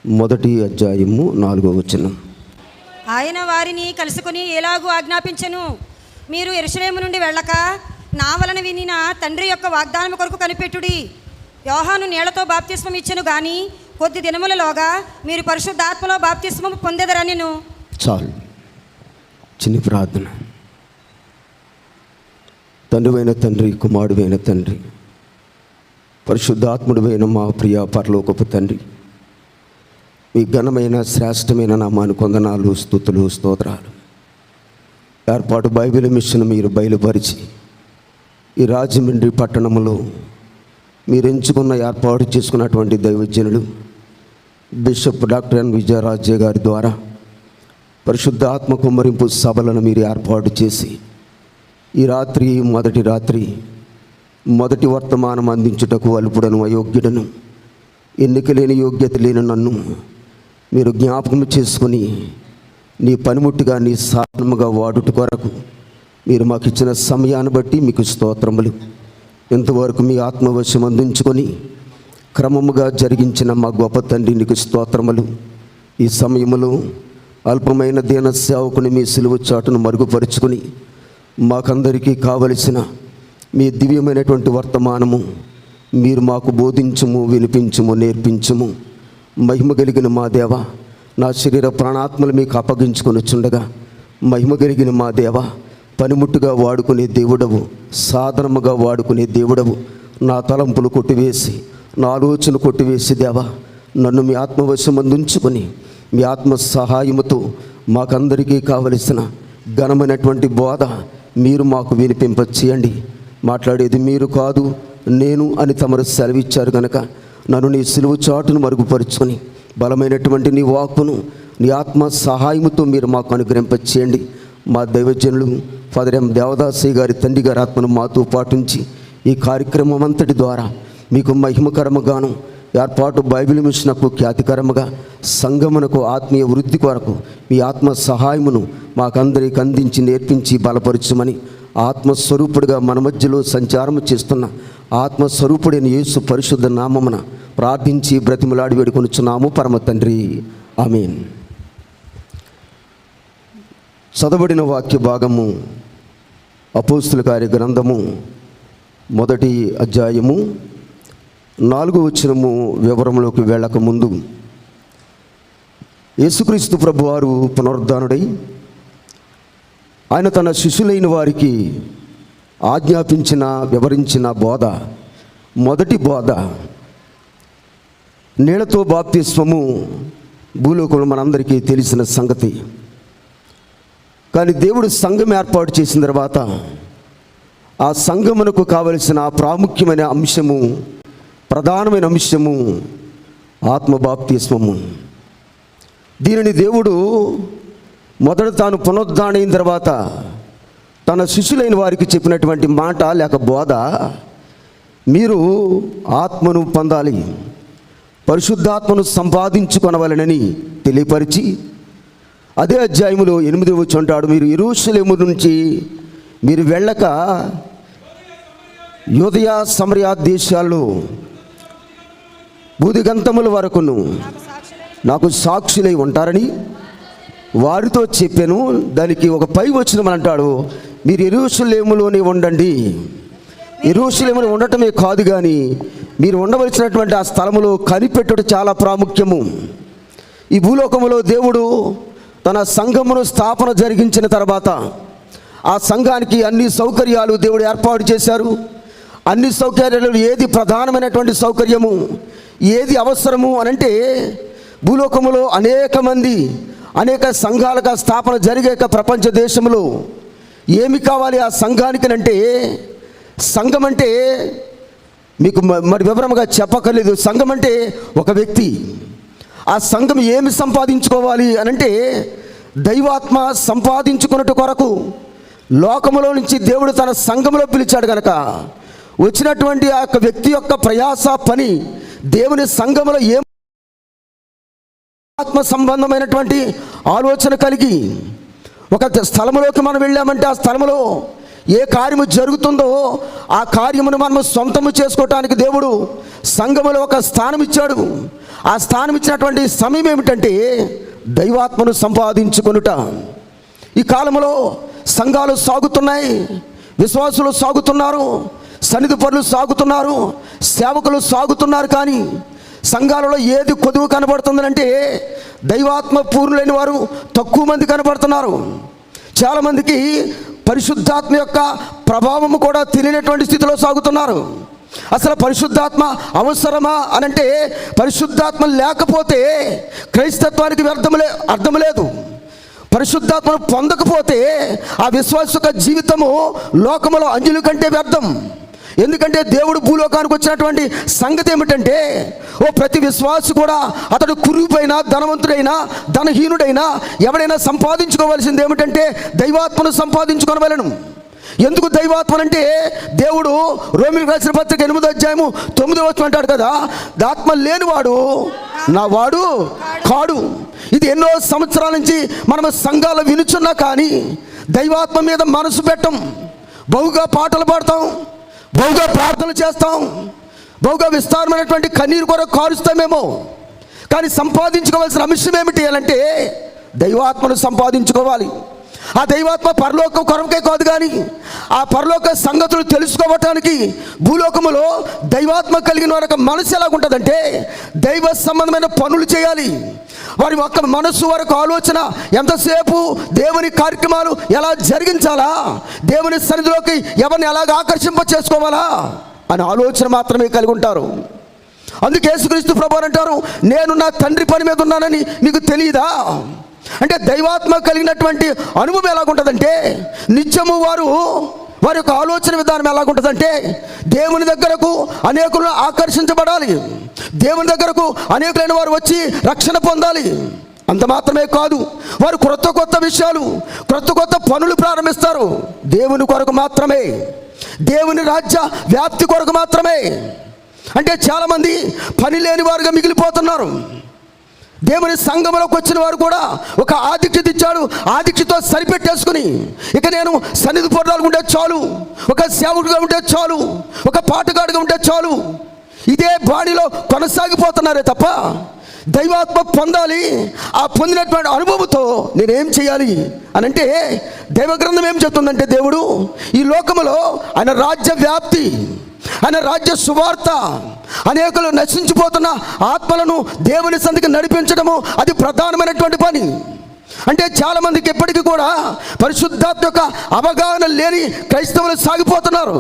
మొదటి అధ్యాయము 4వ వచనం. ఆయన వారిని కలుసుకొని ఎలాగూ ఆజ్ఞాపించెను, మీరు యెరూషలేము నుండి వెళ్ళక నా వలన వినిన తండ్రి యొక్క వాగ్దానం కొరకు కనిపెట్టుడి. యోహాను నీళ్లతో బాప్తిస్మం ఇచ్చెను గాని కొద్ది దినములలోగా మీరు పరిశుద్ధాత్మలో బాప్తిస్మం పొందెదరనెను. చాలు, చిన్ని ప్రార్థన. తండ్రివైన తండ్రి, కుమారుడైన తండ్రి, పరిశుద్ధాత్ముడైన మా ప్రియ పరలోకపు తండ్రి, మీ ఘనమైన శ్రేష్టమైన నామాను కొందనాలు, స్తుతులు, స్తోత్రాలు. ఏర్పాటు బైబిల్ మిషన్ మీరు బయలుపరిచి ఈ రాజమండ్రి పట్టణంలో మీరు ఎంచుకున్న ఏర్పాటు చేసుకున్నటువంటి దైవజనులు బిషప్ డాక్టర్ ఎన్ విజయరాజ్య గారి ద్వారా పరిశుద్ధ ఆత్మ కుమ్మరింపు సభలను మీరు ఏర్పాటు చేసి ఈ రాత్రి మొదటి వర్తమానం అందించుటకు అల్పుడను, అయోగ్యుడను, ఎన్నిక లేని యోగ్యత లేని నన్ను మీరు జ్ఞాపకం చేసుకొని నీ పనిముట్టుగా, నీ సాధనముగా వాడుట కొరకు మీరు మాకు ఇచ్చిన సమయాన్ని బట్టి మీకు స్తోత్రములు. ఇంతవరకు మీ ఆత్మవశం అందించుకొని క్రమముగా జరిగించిన మా గొప్ప తండ్రి నీకు స్తోత్రములు. ఈ సమయంలో అల్పమైన దీన సేవకుని మీ సిలువ చాటును మరుగుపరుచుకొని మాకందరికీ కావలసిన మీ దివ్యమైనటువంటి వర్తమానము మీరు మాకు బోధించుము, వినిపించుము, నేర్పించుము. మహిమ కలిగిన మా దేవ, నా శరీర ప్రాణాత్మలు మీకు అప్పగించుకొని చుండగా మహిమ కలిగిన మా దేవ, పనిముట్టుగా వాడుకునే దేవుడవు, సాధనముగా వాడుకునే దేవుడవు. నా తలంపులు కొట్టివేసి, నా ఆలోచన కొట్టివేసి దేవా, నన్ను మీ ఆత్మవశం అందించుకొని మీ ఆత్మ సహాయముతో మాకందరికీ కావలసిన ఘనమైనటువంటి బోధ మీరు మాకు వినిపింప చేయండి. మాట్లాడేది మీరు కాదు నేను అని తమరు సెలవిచ్చారు కనుక నన్ను నీ సిలువ చాటును మరుగుపరుచుకొని బలమైనటువంటి నీ వాక్కును నీ ఆత్మ సహాయముతో మీరు మాకు అనుగ్రహింప చేయండి. మా దైవజనులు ఫాదర్ ఎం దేవదాసయ్య గారి తండ్రి గారి ఆత్మను మాతో పాటించి ఈ కార్యక్రమం అంతటి ద్వారా మీకు మహిమకరముగాను, ఏర్పాటు బైబిల్ మిషన్కు ఖ్యాతికరముగా, సంఘమునకు ఆత్మీయ వృద్ధి కొరకు మీ ఆత్మ సహాయమును మాకందరికి అందించి నేర్పించి బలపరచుమని ఆత్మస్వరూపుడిగా మన మధ్యలో సంచారము చేస్తున్న ఆత్మస్వరూపుడైన యేసు పరిశుద్ధ నామమున ప్రార్థించి బ్రతిమలాడి వేడుకొనుచున్నాము పరమ తండ్రి, ఆమేన్. చదవబడిన వాక్య భాగము అపోస్తుల కార్య గ్రంథము మొదటి అధ్యాయము 4వ వచనము వివరంలోకి వెళ్ళక ముందు యేసుక్రీస్తు ప్రభువారు పునరుద్ధానుడై ఆయన తన శిష్యులైన వారికి ఆజ్ఞాపించిన, వివరించిన బోధ, మొదటి బోధ నీళ్లతో బాప్తిస్మము. భూలోకంలో మనందరికీ తెలిసిన సంగతి. కానీ దేవుడు సంఘం ఏర్పాటు చేసిన తర్వాత ఆ సంఘమునకు కావలసిన ప్రాముఖ్యమైన అంశము, ప్రధానమైన అంశము ఆత్మ బాప్తిస్మము. దీనిని దేవుడు మొదట తాను పునరుద్ధానైన తర్వాత తన శిష్యులైన వారికి చెప్పినటువంటి మాట లేక బోధ, మీరు ఆత్మను పొందాలి, పరిశుద్ధాత్మను సంపాదించుకొనవలెనని తెలియపరిచి అదే అధ్యాయములో 8వ వచనం అంటాడు, మీరు యెరూషలేము నుంచి మీరు వెళ్ళక యూదయ సమరయ దేశాల్లో భూదిగంతముల వరకును నాకు సాక్షులై ఉంటారని వారితో చెప్పాను. దానికి ఒక పై వచనం అంటాడు, మీరు యెరూషలేములోనే ఉండండి. యెరూషలేములో ఉండటమే కాదు కానీ మీరు ఉండవలసినటువంటి ఆ స్థలములో కనిపెట్టుట చాలా ప్రాముఖ్యము. ఈ భూలోకములో దేవుడు తన సంఘమును స్థాపన జరిగించిన తర్వాత ఆ సంఘానికి అన్ని సౌకర్యాలు దేవుడు ఏర్పాటు చేశారు. అన్ని సౌకర్యాలు ఏది ప్రధానమైనటువంటి సౌకర్యము, ఏది అవసరము అనంటే, భూలోకములో అనేక మంది అనేక సంఘాలుగా స్థాపన జరిగాక ప్రపంచ దేశంలో ఏమి కావాలి ఆ సంఘానికి అంటే, సంఘం అంటే మీకు మరి వివరంగా చెప్పక్కర్లేదు. సంఘం అంటే ఒక వ్యక్తి. ఆ సంఘం ఏమి సంపాదించుకోవాలి అనంటే, దైవాత్మ సంపాదించుకున్నట్టు కొరకు లోకములో నుంచి దేవుడు తన సంఘములో పిలిచాడు కనుక వచ్చినటువంటి ఆ యొక్క వ్యక్తి యొక్క ప్రయాస పని దేవుని సంఘములో ఏం ఆత్మ సంబంధమైనటువంటి ఆలోచన కలిగి ఒక స్థలములోకి మనం వెళ్ళామంటే ఆ స్థలములో ఏ కార్యము జరుగుతుందో ఆ కార్యమును మనము సొంతము చేసుకోవటానికి దేవుడు సంఘములో ఒక స్థానం ఇచ్చాడు. ఆ స్థానం ఇచ్చినటువంటి సమయం ఏమిటంటే దైవాత్మను సంపాదించుకొనుట. ఈ కాలంలో సంఘాలు సాగుతున్నాయి, విశ్వాసులు సాగుతున్నారు, సన్నిధి పనులు సాగుతున్నారు, సేవకులు సాగుతున్నారు. కానీ సంఘాలలో ఏది కొదువు కనబడుతుందంటే దైవాత్మ పూర్ణులైన వారు తక్కువ మంది కనబడుతున్నారు. చాలామందికి పరిశుద్ధాత్మ యొక్క ప్రభావము కూడా తెలియనటువంటి స్థితిలో సాగుతున్నారు. అసలు పరిశుద్ధాత్మ అవసరమా అనంటే పరిశుద్ధాత్మ లేకపోతే క్రైస్తత్వానికి అర్థం లేదు. పరిశుద్ధాత్మను పొందకపోతే ఆ విశ్వాస యొక్క జీవితము లోకములో అంజుల కంటే వ్యర్థం. ఎందుకంటే దేవుడు భూలోకానికి వచ్చినటువంటి సంగతి ఏమిటంటే ప్రతి విశ్వాసి కూడా అతడు కురుపైనా ధనవంతుడైనా ధనహీనుడైనా ఎవడైనా సంపాదించుకోవాల్సింది ఏమిటంటే దైవాత్మను సంపాదించుకోవలను. ఎందుకు దైవాత్మనంటే దేవుడు రోమిలకు రాసిన పత్రిక 8వ అధ్యాయము 9వ వచనం అంటాడు కదా, ఆత్మ లేనివాడు నా వాడు కాడు. ఇది ఎన్నో సంవత్సరాల నుంచి మనం సంఘాలు వినుచున్నా కానీ దైవాత్మ మీద మనసు పెట్టం. బహుగా పాటలు పాడతాం, బహుగా ప్రార్థనలు చేస్తాం, బహుగా విస్తారమైనటువంటి కన్నీరు కొరకు కారుస్తామేమో. కానీ సంపాదించుకోవాల్సిన అంశం ఏమిటి అంటే దైవాత్మను సంపాదించుకోవాలి. ఆ దైవాత్మ పరలోక కొరకే కాదు, కానీ ఆ పరలోక సంగతులు తెలుసుకోవటానికి భూలోకములో దైవాత్మ కలిగిన వారి మనసు ఎలాగుంటుందంటే దైవ సంబంధమైన పనులు చేయాలి. వారి ఒక్క మనస్సు వరకు ఆలోచన ఎంతసేపు దేవుని కార్యక్రమాలు ఎలా జరిగించాలా, దేవుని సన్నిధిలోకి ఎవరిని ఎలాగ ఆకర్షింప చేసుకోవాలా అని ఆలోచన మాత్రమే కలిగి ఉంటారు. అందుకే యేసుక్రీస్తు ప్రభువు అంటారు, నేను నా తండ్రి పని మీద ఉన్నానని మీకు తెలియదా? అంటే దైవాత్మ కలిగినటువంటి అనుభవం ఎలాగుంటుందంటే నిత్యము వారి యొక్క ఆలోచన విధానం ఎలాగుంటుందంటే దేవుని దగ్గరకు అనేకులు ఆకర్షించబడాలి, దేవుని దగ్గరకు అనేకులైన వారు వచ్చి రక్షణ పొందాలి. అంత మాత్రమే కాదు, వారు కొత్త విషయాలు కొత్త పనులు ప్రారంభిస్తారు. దేవుని కొరకు మాత్రమే, దేవుని రాజ్య వ్యాప్తి కొరకు మాత్రమే. అంటే చాలామంది పని లేని వారుగా మిగిలిపోతున్నారు. దేవుని సంఘంలోకి వచ్చిన వారు కూడా ఒక ఆధిక్యత ఇచ్చాడు, ఆధిక్యతో సరిపెట్టేసుకుని ఇక నేను సన్నిధి పొరదాలుగా ఉంటే చాలు, ఒక సేవకుడిగా ఉంటే చాలు, ఒక పాటగాడుగా ఉంటే చాలు, ఇదే బాణిలో కొనసాగిపోతున్నారే తప్ప దైవాత్మ పొందాలి. ఆ పొందినటువంటి అనుభవంతో నేనేం చేయాలి అని అంటే దైవ గ్రంథం ఏం చెప్తుందంటే దేవుడు ఈ లోకములో ఆయన రాజ్య వ్యాప్తి, ఆయన రాజ్య సువార్త, అనేకులు నశించిపోతున్న ఆత్మలను దేవుని సంధికి నడిపించడము అది ప్రధానమైనటువంటి పని. అంటే చాలామందికి ఎప్పటికీ కూడా పరిశుద్ధాత్మ యొక్క అవగాహన లేని క్రైస్తవులు సాగిపోతున్నారు.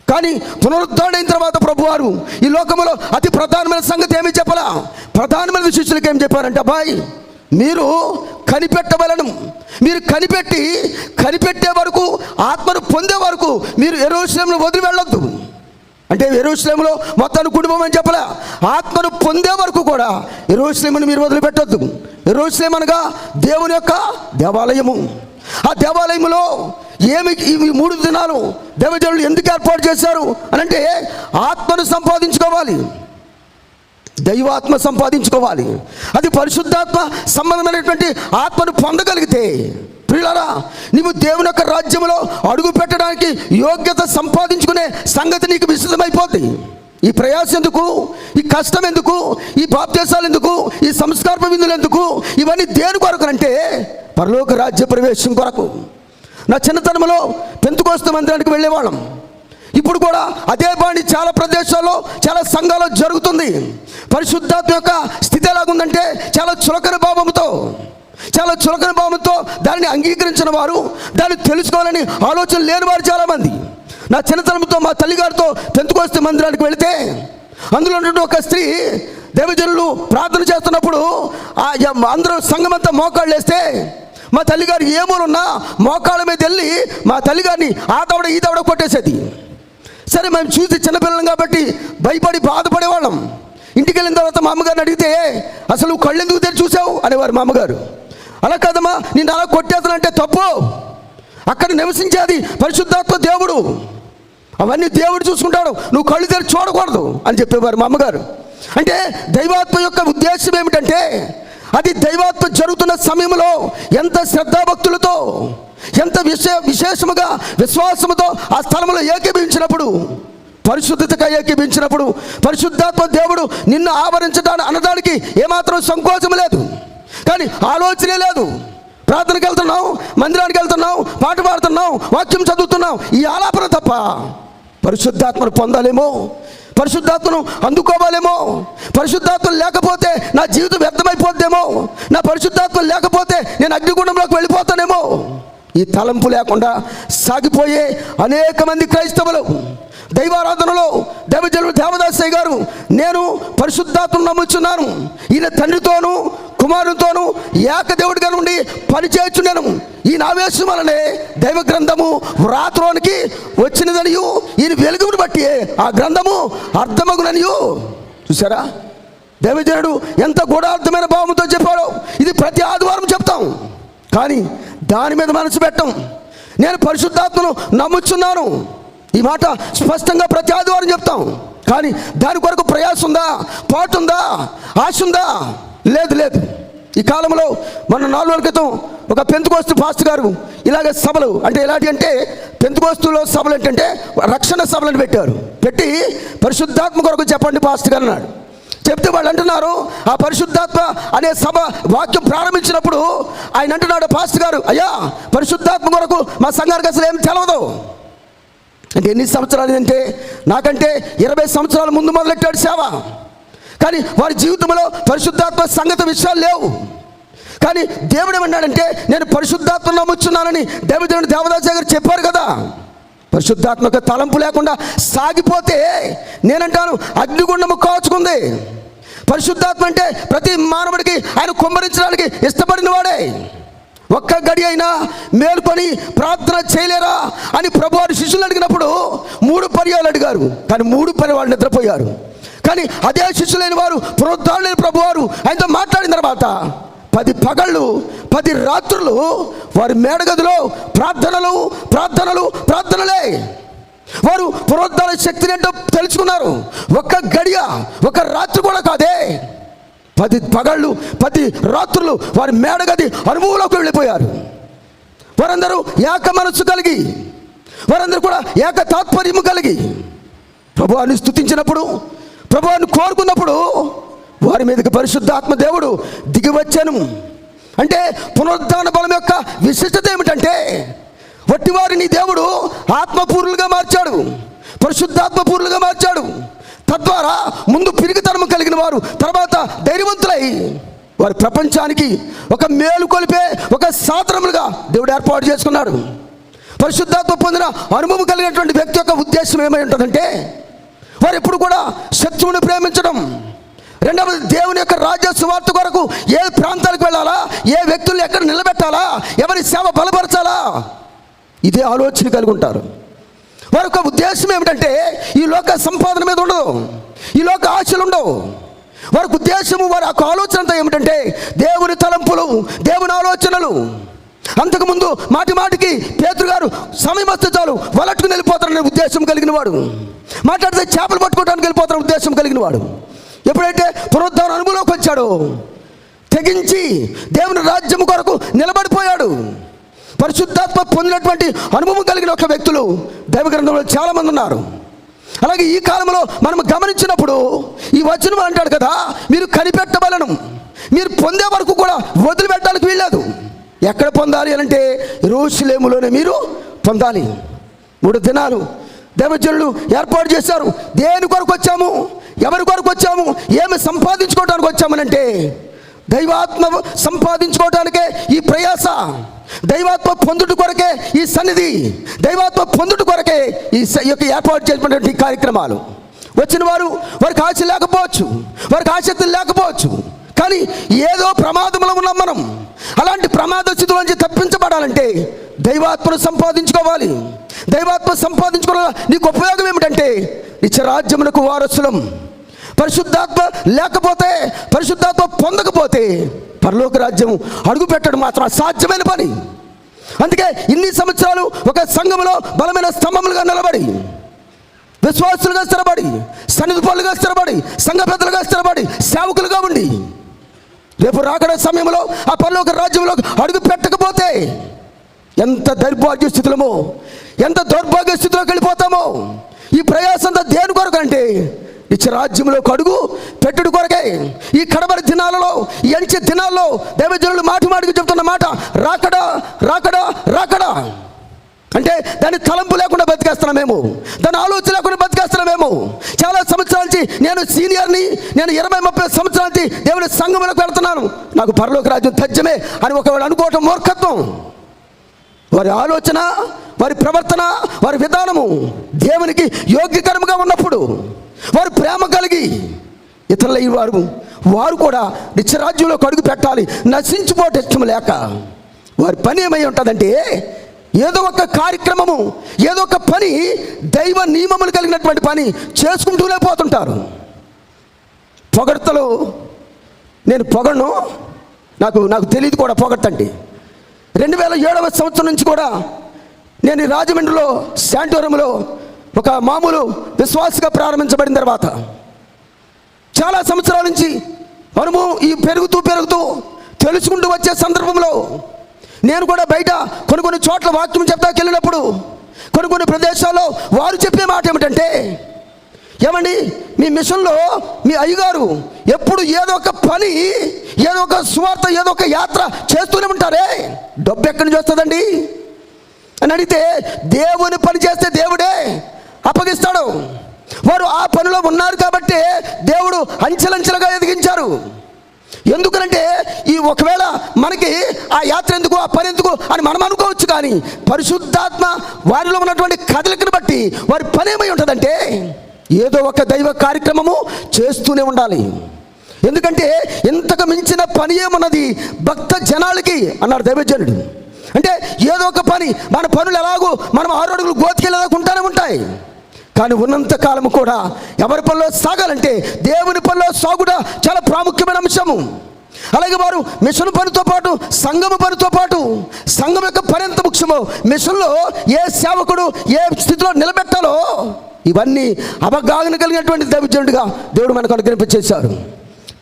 కానీ పునరుద్ధరణ తర్వాత ప్రభువారు ఈ లోకంలో అతి ప్రధానమైన సంగతి ఏమి చెప్పాలా? ప్రధానమైన శిష్యులకు ఏం చెప్పారంటే, అబ్బాయి మీరు కనిపెట్టవలను, మీరు కనిపెట్టే వరకు ఆత్మను పొందే వరకు మీరు యెరూషలేమును వదిలి వెళ్ళొద్దు. అంటే యెరూషలేములో మొత్తాన్ని కుటుంబం అని చెప్పలే, ఆత్మను పొందే వరకు కూడా యెరూషలేమును మీరు వదిలిపెట్టొద్దు. యెరూషలేము అనగా దేవుని యొక్క దేవాలయము. ఆ దేవాలయములో ఈ 3 దినాలు దేవజనులు ఎందుకు ఏర్పాటు చేశారు అని అంటే ఆత్మను సంపాదించుకోవాలి, దైవాత్మ సంపాదించుకోవాలి. అది పరిశుద్ధాత్మ సంబంధమైనటువంటి ఆత్మను పొందగలిగితే ప్రియులారా నీవు దేవుని యొక్క రాజ్యంలో అడుగు పెట్టడానికి యోగ్యత సంపాదించుకునే సంగతి నీకు విస్తృతమైపోద్ది. ఈ ప్రయాసం ఎందుకు, ఈ కష్టం ఎందుకు, ఈ బాప్తీసాలు ఎందుకు, ఈ సంస్కార విందులు ఎందుకు, ఇవన్నీ దేని కొరకు అంటే పరలోక రాజ్య ప్రవేశం కొరకు. నా చిన్నతనంలో పెంతుకోస్తు మందిరానికి వెళ్ళేవాళ్ళం. ఇప్పుడు కూడా అదే బాణి చాలా ప్రదేశాల్లో చాలా సంఘాల్లో జరుగుతుంది. పరిశుద్ధాత్మ యొక్క స్థితి ఎలాగుందంటే చాలా చులకన భావంతో దానిని అంగీకరించిన వారు, దాన్ని తెలుసుకోవాలని ఆలోచన లేని వారు చాలామంది. నా చిన్నతనంతో మా తల్లిగారితో పెంతుకోస్తు మందిరానికి వెళితే అందులో ఉన్నటువంటి ఒక స్త్రీ దేవజనులు ప్రార్థన చేస్తున్నప్పుడు అందరూ సంఘమంతా మోకాళ్ళు వేస్తే మా తల్లిగారు ఏమోనున్నా మోకాళ్ళ మీద వెళ్ళి మా తల్లిగారిని ఆ దవడ ఈ దవడ కొట్టేసేది. సరే మేము చూసి చిన్నపిల్లలం కాబట్టి భయపడి బాధపడేవాళ్ళం. ఇంటికి వెళ్ళిన తర్వాత మా అమ్మగారిని అడిగితే అసలు నువ్వు కళ్ళు ఎందుకు తెరిచి చూసావు అనేవారు మా అమ్మగారు. అలా కాదమ్మా, నేను అలా కొట్టేస్తానంటే తప్పు, అక్కడ నివసించేది పరిశుద్ధాత్మ దేవుడు, అవన్నీ దేవుడు చూసుకుంటాడు, నువ్వు కళ్ళు తెరిచి చూడకూడదు అని చెప్పేవారు మా అమ్మగారు. అంటే దైవాత్మ యొక్క ఉద్దేశం ఏమిటంటే అది దైవాత్మ జరుగుతున్న సమయంలో ఎంత శ్రద్ధాభక్తులతో ఎంత విశేషముగా విశ్వాసముతో ఆ స్థలంలో ఏకీభవించినప్పుడు, పరిశుద్ధతగా ఏకీభవించినప్పుడు పరిశుద్ధాత్మ దేవుడు నిన్ను ఆవరించడానికి అనడానికి ఏమాత్రం సంకోచం లేదు, కానీ ఆలోచనే లేదు. ప్రార్థనకి వెళ్తున్నాం, మందిరానికి వెళ్తున్నాం, పాట పాడుతున్నాం, వాక్యం చదువుతున్నాం, ఈ ఆలాపన తప్ప పరిశుద్ధాత్మను పొందాలేమో, పరిశుద్ధాత్మను అందుకోవాలేమో. పరిశుద్ధాత్మ లేకపోతే నా జీవితం వ్యర్థమైపోద్దేమో, నా పరిశుద్ధాత్మ లేకపోతే నేను అగ్నిగుండంలోకి వెళ్ళిపోతానేమో. ఈ తలంపు లేకుండా సాగిపోయే అనేక మంది క్రైస్తవులు దైవారాధనలో దైవజనులు దేవదాసయ్య గారు, నేను పరిశుద్ధాత్మను నమ్ముచున్నాను, ఈయన తండ్రితోనూ కుమారునితోనూ ఏకదేవుడిగా నుండి పనిచేయుచున్నాను, ఈయన ఆవేశం వలనే దైవ గ్రంథము వ్రాతలోనికి వచ్చినదనియు ఈయన వెలుగును బట్టి ఆ గ్రంథము అర్థమగుననియు. చూసారా, దైవజనుడు ఎంత గూఢార్థమైన భావంతో చెప్పాడో. ఇది ప్రతి ఆదివారం చెప్తాం, కానీ దాని మీద మనసు పెట్టం. నేను పరిశుద్ధాత్మను నమ్ముచున్నాను, ఈ మాట స్పష్టంగా ప్రతి ఆదివారం చెప్తాం, కానీ దాని కొరకు ప్రయాసం ఉందా, పాటుందా, ఆశ ఉందా? లేదు లేదు. ఈ కాలంలో మన 4 రోజుల క్రితం ఒక పెంతెకోస్తు పాస్టర్ గారు ఇలాగ సభలు, అంటే ఎలాంటి అంటే పెంతెకోస్తులో సభలు ఏంటంటే రక్షణ సభలను పెట్టి పరిశుద్ధాత్మ కొరకు చెప్పండి పాస్టర్ గారు అన్నాడు. చెప్తే వాళ్ళు అంటున్నారు, ఆ పరిశుద్ధాత్మ అనే సభ వాక్యం ప్రారంభించినప్పుడు ఆయన అంటున్నాడు, పాస్టర్ గారు, అయ్యా పరిశుద్ధాత్మ కొరకు మా సంఘానికి అసలు ఏం తెలవదు అంటే. ఎన్ని సంవత్సరాలు అంటే నాకంటే 20 సంవత్సరాల ముందు మొదలెట్టాడు సేవ, కానీ వారి జీవితంలో పరిశుద్ధాత్మ సంగతి విషయాలు లేవు. కానీ దేవుడు ఏమన్నాడంటే, నేను పరిశుద్ధాత్మ నమ్ముచున్నానని దైవజనుడు దేవదాసయ్య గారు చెప్పారు కదా. పరిశుద్ధాత్మక తలంపు లేకుండా సాగిపోతే నేనంటాను అగ్నిగుండము కాచుకుంది. పరిశుద్ధాత్మ అంటే ప్రతి మానవుడికి ఆయన కుమ్మరించడానికి ఇష్టపడిన వాడే. ఒక్క గడి అయినా మేల్కొని ప్రార్థన చేయలేరా అని ప్రభువారు శిష్యులు అడిగినప్పుడు 3 పర్యాలు అడిగారు, కానీ 3 పర్యాలు నిద్రపోయారు. కానీ అదే శిష్యులైన వారు పునరుద్ధారులైన ప్రభువారు ఆయనతో మాట్లాడిన తర్వాత 10 పగళ్ళు 10 రాత్రులు వారి మేడగదిలో ప్రార్థనలే. వారు పునరుద్ధార శక్తిని ఏంటో తెలుసుకున్నారు. ఒక్క గడియ, ఒక రాత్రి కూడా కాదే, 10 పగళ్ళు 10 రాత్రులు వారి మేడగది అనుభవంలోకి వెళ్ళిపోయారు. వారందరూ ఏక మనస్సు కలిగి, వారందరూ కూడా ఏక తాత్పర్యము కలిగి ప్రభువాన్ని స్తుతించినప్పుడు, ప్రభువాన్ని కోరుకున్నప్పుడు వారి మీదకి పరిశుద్ధాత్మ దేవుడు దిగి వచ్చాను. అంటే పునరుద్ధాన బలం యొక్క విశిష్టత ఏమిటంటే, వట్టివారిని దేవుడు ఆత్మపూర్ణులుగా మార్చాడు, పరిశుద్ధాత్మపూర్ణులుగా మార్చాడు. తద్వారా ముందు పిరిగితనము కలిగిన వారు తర్వాత ధైర్యవంతులై వారి ప్రపంచానికి ఒక మేలు కొలిపే ఒక సాధనములుగా దేవుడు ఏర్పాటు చేసుకున్నాడు. పరిశుద్ధాత్మ పొందిన అనుభవం కలిగినటువంటి వ్యక్తి యొక్క ఉద్దేశం ఏమై ఉంటుందంటే, వారు ఎప్పుడు కూడా శత్రువుని ప్రేమించడం, రెండవది దేవుని యొక్క రాజ్య సువార్త కొరకు ఏ ప్రాంతాలకు వెళ్ళాలా, ఏ వ్యక్తులను ఎక్కడ నిలబెట్టాలా, ఎవరి సేవ బలపరచాలా, ఇదే ఆలోచన కలిగి ఉంటారు. వారి యొక్క ఉద్దేశం ఏమిటంటే ఈ లోక సంపాదన మీద ఉండదు, ఈ లోక ఆశలు ఉండవు. వారికి ఉద్దేశము, వారి యొక్క ఆలోచన అంతా ఏమిటంటే దేవుని తలంపులు, దేవుని ఆలోచనలు. అంతకుముందు మాటికి పేతురు గారు సమయం వస్తే చాలు వలట్టుకుని వెళ్ళిపోతారనే ఉద్దేశం కలిగిన వాడు, మాట్లాడితే చేపలు పట్టుకోవడానికి వెళ్ళిపోతారనే ఉద్దేశం కలిగిన వాడు. ఎప్పుడైతే పునరుద్ధాన అనుభవంలోకి వచ్చాడో తెగించి దేవుని రాజ్యం కొరకు నిలబడిపోయాడు. పరిశుద్ధాత్మ పొందినటువంటి అనుభవం కలిగిన ఒక వ్యక్తులు దైవ గ్రంథంలో చాలామంది ఉన్నారు. అలాగే ఈ కాలంలో మనం గమనించినప్పుడు ఈ వచనం అంటాడు కదా, మీరు కనిపెట్టబలను, మీరు పొందే వరకు కూడా వదిలిపెట్టడానికి వీల్లేదు. ఎక్కడ పొందాలి అని అంటే యెరూషలేములోనే మీరు పొందాలి. 3 దినాలు దైవజనులు ఏర్పాటు చేశారు. దేని కొరకు వచ్చాము, ఎవరి కొరకు వచ్చాము, ఏమి సంపాదించుకోవడానికి వచ్చామనంటే దైవాత్మ సంపాదించుకోవడానికే ఈ ప్రయాస, దైవాత్మ పొందుట కొరకే ఈ సన్నిధి, దైవాత్మ పొందుట కొరకే ఈ యొక్క ఏర్పాటు చేసినటువంటి కార్యక్రమాలు. వచ్చిన వారికి ఆశ లేకపోవచ్చు, వారికి ఆసక్తి లేకపోవచ్చు, కానీ ఏదో ప్రమాదంలో ఉన్నాం మనం. అలాంటి ప్రమాద స్థితిలో నుంచి తప్పించబడాలంటే దైవాత్మను సంపాదించుకోవాలి. దైవాత్మ సంపాదించుకోవడం నీకు ఉపయోగం ఏమిటంటే నిత్యరాజ్యమునకు వారసులం. పరిశుద్ధాత్మ లేకపోతే, పరిశుద్ధాత్మ పొందకపోతే పరలోక రాజ్యం అడుగు పెట్టడం మాత్రం అసాధ్యమైన పని. అందుకే ఇన్ని సంవత్సరాలు ఒక సంఘములో బలమైన స్తంభములుగా నిలబడి, విశ్వాసులుగా స్థిరపడి, సన్నిధి పనులుగా స్థిరపడి, సంఘ పెద్దలుగా స్థిరపడి, సేవకులుగా ఉండి రేపు రాకడ సమయంలో ఆ పరలోక రాజ్యంలో అడుగు పెట్టకపోతే ఎంత దౌర్భాగ్య స్థితులమో, ఎంత దౌర్భాగ్య స్థితిలోకి వెళ్ళిపోతామో. ఈ ప్రయాసంతా దేని కొరకు అంటే నిత్య రాజ్యంలో అడుగు పెట్టుడు కొరకే. ఈ కడబరి దినాలలో, ఈ అంచె దినాల్లో దైవజనులు మాటికి చెప్తున్న మాట రాకడా రాకడా రాకడా అంటే దాని తలంపు లేకుండా బతికేస్తున్నామేమో, దాని ఆలోచన లేకుండా బతికేస్తున్నామేమో. చాలా సంవత్సరాల నుంచి నేను సీనియర్ని, నేను 20-30 సంవత్సరాల నుంచి దేవుని సంఘములకు వెళ్తున్నాను, నాకు పరలోక రాజ్యం తథ్యమే అని ఒకవేళ అనుకోవటం మూర్ఖత్వం. వారి ఆలోచన, వారి ప్రవర్తన, వారి విధానము దేవునికి యోగ్యకరముగా ఉన్నప్పుడు, వారు ప్రేమ కలిగి ఇతరుల వారు కూడా నిత్యరాజ్యంలో అడుగు పెట్టాలి, నశించిపోవటం ఇష్టం లేక వారి పని ఏమై ఉంటుందంటే ఏదో ఒక కార్యక్రమము, ఏదో ఒక పని, దైవ నియమములు కలిగినటువంటి పని చేసుకుంటూనే పోతుంటారు. పొగడ్తలు నేను పొగడను, నాకు తెలియదు కూడా పొగడ్తండి. 2007వ సంవత్సరం నుంచి కూడా నేను రాజమండ్రిలో శాంటోరంలో ఒక మామూలు విశ్వాసగా ప్రారంభించబడిన తర్వాత చాలా సంవత్సరాల నుంచి అనుభవం ఈ పెరుగుతూ తెలుసుకుంటూ వచ్చే సందర్భంలో నేను కూడా బయట కొన్ని చోట్ల వాక్యం చెప్తాకి వెళ్ళినప్పుడు కొన్ని ప్రదేశాల్లో వారు చెప్పే మాట ఏమిటంటే, ఏమండి మీ మిషన్లో మీ అయ్యగారు ఎప్పుడు ఏదో ఒక పని, ఏదో ఒక సువార్త, ఏదో ఒక యాత్ర చేస్తూనే ఉంటారే, డబ్బు ఎక్కడి నుంచి వస్తుందండి అని అడిగితే, దేవుని పని చేస్తే దేవుడే అప్పగిస్తాడు. వారు ఆ పనిలో ఉన్నారు కాబట్టి దేవుడు అంచెలంచెలుగా ఎదిగించారు. ఎందుకనంటే ఈ ఒకవేళ మనకి ఆ యాత్ర ఎందుకు, ఆ పని ఎందుకు అని మనం అనుకోవచ్చు, కానీ పరిశుద్ధాత్మ వారిలో ఉన్నటువంటి కదలికను బట్టి వారి పని ఏమై ఉంటుందంటే ఏదో ఒక దైవ కార్యక్రమము చేస్తూనే ఉండాలి. ఎందుకంటే ఇంతకు మించిన పని ఏమున్నది భక్త జనాలకి అన్నాడు దైవజనుడు. అంటే ఏదో ఒక పని, మన పనులు ఎలాగో మనం 6 అడుగులు గోతికెళ్ళేదాకా ఉంటానే ఉంటాయి, కానీ ఉన్నంత కాలము కూడా ఎవరి పనిలో సాగాలంటే దేవుని పనిలో సాగుట చాలా ప్రాముఖ్యమైన అంశము. అలాగే వారు మిషన్ పనితో పాటు సంఘము పనితో పాటు, సంఘం యొక్క పని ఎంత ముఖ్యమో, మిషన్లో ఏ సేవకుడు ఏ స్థితిలో నిలబెట్టాలో ఇవన్నీ అవగాహన కలిగినటువంటి దైవజనుడిగా దేవుడు మనకు అనుగ్రహింపచేశారు.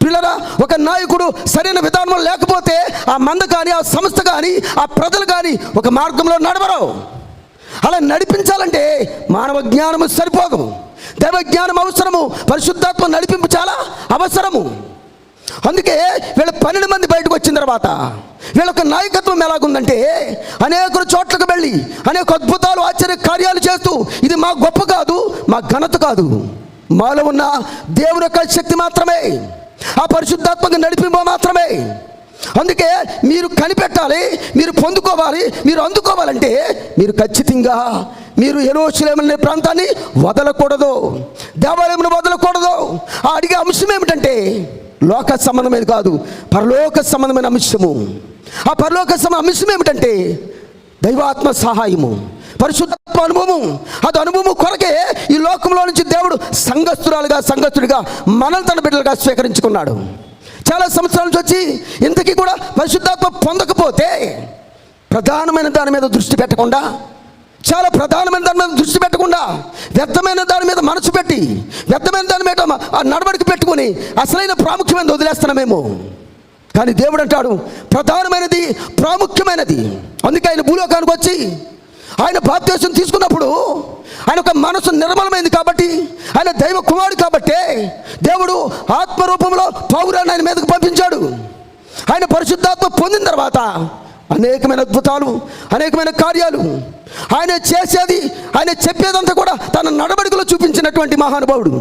పిల్లరా, ఒక నాయకుడు సరైన విధానంలో లేకపోతే ఆ మంద కానీ, ఆ సంస్థ కానీ, ఆ ప్రజలు కానీ ఒక మార్గంలో నడవరు. అలా నడిపించాలంటే మానవ జ్ఞానము సరిపోదు, దైవ జ్ఞానం అవసరము, పరిశుద్ధాత్మ నడిపింపు చాలా అవసరము. అందుకే వీళ్ళ 12 మంది బయటకు వచ్చిన తర్వాత వీళ్ళొక నాయకత్వం ఎలాగుందంటే అనేక చోట్లకు వెళ్ళి అనేక అద్భుతాలు, ఆశ్చర్య కార్యాలు చేస్తూ, ఇది మా గొప్ప కాదు, మా ఘనత కాదు, మాలో ఉన్న దేవుని యొక్క శక్తి మాత్రమే, ఆ పరిశుద్ధాత్మక నడిపింపు మాత్రమే. అందుకే మీరు కనిపెట్టాలి, మీరు పొందుకోవాలి, మీరు అందుకోవాలంటే మీరు ఖచ్చితంగా మీరు యెరూషలేము అనే ప్రాంతాన్ని వదలకూడదు, దేవాలయమును వదలకూడదు. ఆ అడిగే అంశం ఏమిటంటే లోక సంబంధమైనది కాదు, పరలోక సంబంధమైన అంశము. ఆ పరలోక అంశం ఏమిటంటే దైవాత్మ సహాయము, పరిశుద్ధాత్మ అనుభవం. అది అనుభవం కొరకే ఈ లోకంలో నుంచి దేవుడు సంఘస్థుడిగా మనల్ని తన బిడ్డలుగా స్వీకరించుకున్నాడు. చాలా సంవత్సరాల నుంచి వచ్చి ఇంతకీ కూడా పరిశుద్ధాత్మ పొందకపోతే ప్రధానమైన దాని మీద దృష్టి పెట్టకుండా, చాలా ప్రధానమైన దాని మీద దృష్టి పెట్టకుండా వ్యర్థమైన దాని మీద మనసు పెట్టి, వ్యర్థమైన దాని మీద ఆ నడవడికి పెట్టుకొని అసలైన ప్రాముఖ్యమైనది వదిలేస్తున్నామేమో. కానీ దేవుడు అంటాడు ప్రధానమైనది, ప్రాముఖ్యమైనది. అందుకే ఆయన భూలోకానికి వచ్చి ఆయన బాప్తిసం తీసుకున్నప్పుడు ఆయన ఒక మనసు నిర్మలమైంది కాబట్టి, ఆయన దైవ కుమారుడు కాబట్టి దేవుడు ఆత్మరూపంలో పౌరాన్ని ఆయన మీదకు పంపించాడు. ఆయన పరిశుద్ధాత్మ పొందిన తర్వాత అనేకమైన అద్భుతాలు, అనేకమైన కార్యాలు ఆయన చేసేది, ఆయన చెప్పేదంతా కూడా తన నడవడికలో చూపించినటువంటి మహానుభావుడు.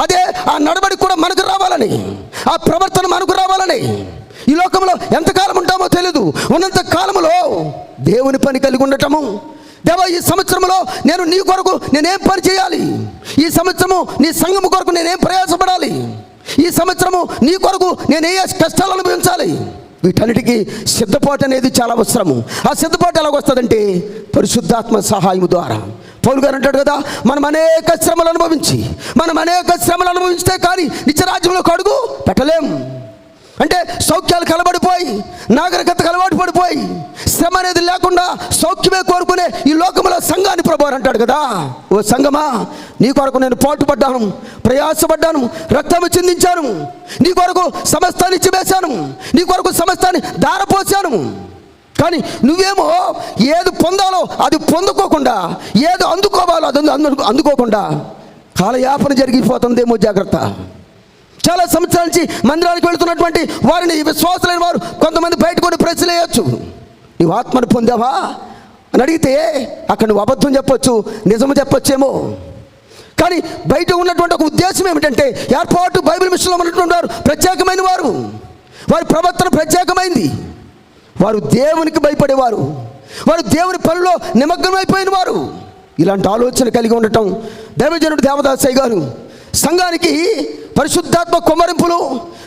అదే ఆ నడవడిక కూడా మనకు రావాలని, ఆ ప్రవర్తన మనకు రావాలని. ఈ లోకంలో ఎంతకాలం ఉంటామో తెలియదు, ఉన్నంత కాలంలో దేవుని పని కలిగి ఉండటము. దేవా, ఈ సంవత్సరంలో నేను నీ కొరకు నేనేం పని చేయాలి, ఈ సంవత్సరము నీ సంఘము కొరకు నేనేం ప్రయాసపడాలి, ఈ సంవత్సరము నీ కొరకు నేనే కష్టాలు అనుభవించాలి, వీటన్నిటికీ సిద్ధపాటు అనేది చాలా అవసరము. ఆ సిద్ధపాటు ఎలాగొస్తుందంటే పరిశుద్ధాత్మ సహాయము ద్వారా. పౌలు గారు అంటాడు కదా, మనం అనేక శ్రమలు అనుభవించితే కానీ నిత్యరాజ్యంలోకి అడుగు పెట్టలేం. అంటే సౌఖ్యాలకు అలవాడిపోయి, నాగరికతకు అలవాటు పడిపోయి, శ్రమ అనేది లేకుండా సౌఖ్యమే కోరుకునే ఈ లోకంలో సంఘాన్ని ప్రభువు అంటాడు కదా, ఓ సంఘమా, నీ కొరకు నేను పాటుపడ్డాను, ప్రయాసపడ్డాను, రక్తము చిందించాను, నీ కొరకు సమస్తాన్ని ఇచ్చివేశాను, నీ కొరకు సమస్తాన్ని దారపోసాను. కానీ నువ్వేమో ఏది పొందాలో అది పొందుకోకుండా, ఏది అందుకోవాలో అది అందుకోకుండా కాలయాపన జరిగిపోతుందేమో, జాగ్రత్త. చాలా సంవత్సరాల నుంచి మందిరానికి వెళుతున్నటువంటి వారిని, విశ్వాసులైన వారు కొంతమంది బయట కొన్ని ప్రశ్నలు వేయచ్చు. నీవు ఆత్మను పొందావా అని అడిగితే అక్కడ నువ్వు అబద్ధం చెప్పొచ్చు, నిజము చెప్పొచ్చేమో. కానీ బయట ఉన్నటువంటి ఒక ఉద్దేశం ఏమిటంటే, ఏర్పాటు బైబిల్ మిషన్లో ఉన్నటువంటి వారు ప్రత్యేకమైన వారు, వారి ప్రవర్తన ప్రత్యేకమైంది, వారు దేవునికి భయపడేవారు, వారు దేవుని పనిలో నిమగ్నమైపోయిన వారు. ఇలాంటి ఆలోచన కలిగి ఉండటం దైవజనుడు దేవదాసయ్య గారు సంఘానికి పరిశుద్ధాత్మ కుమ్మరింపులు,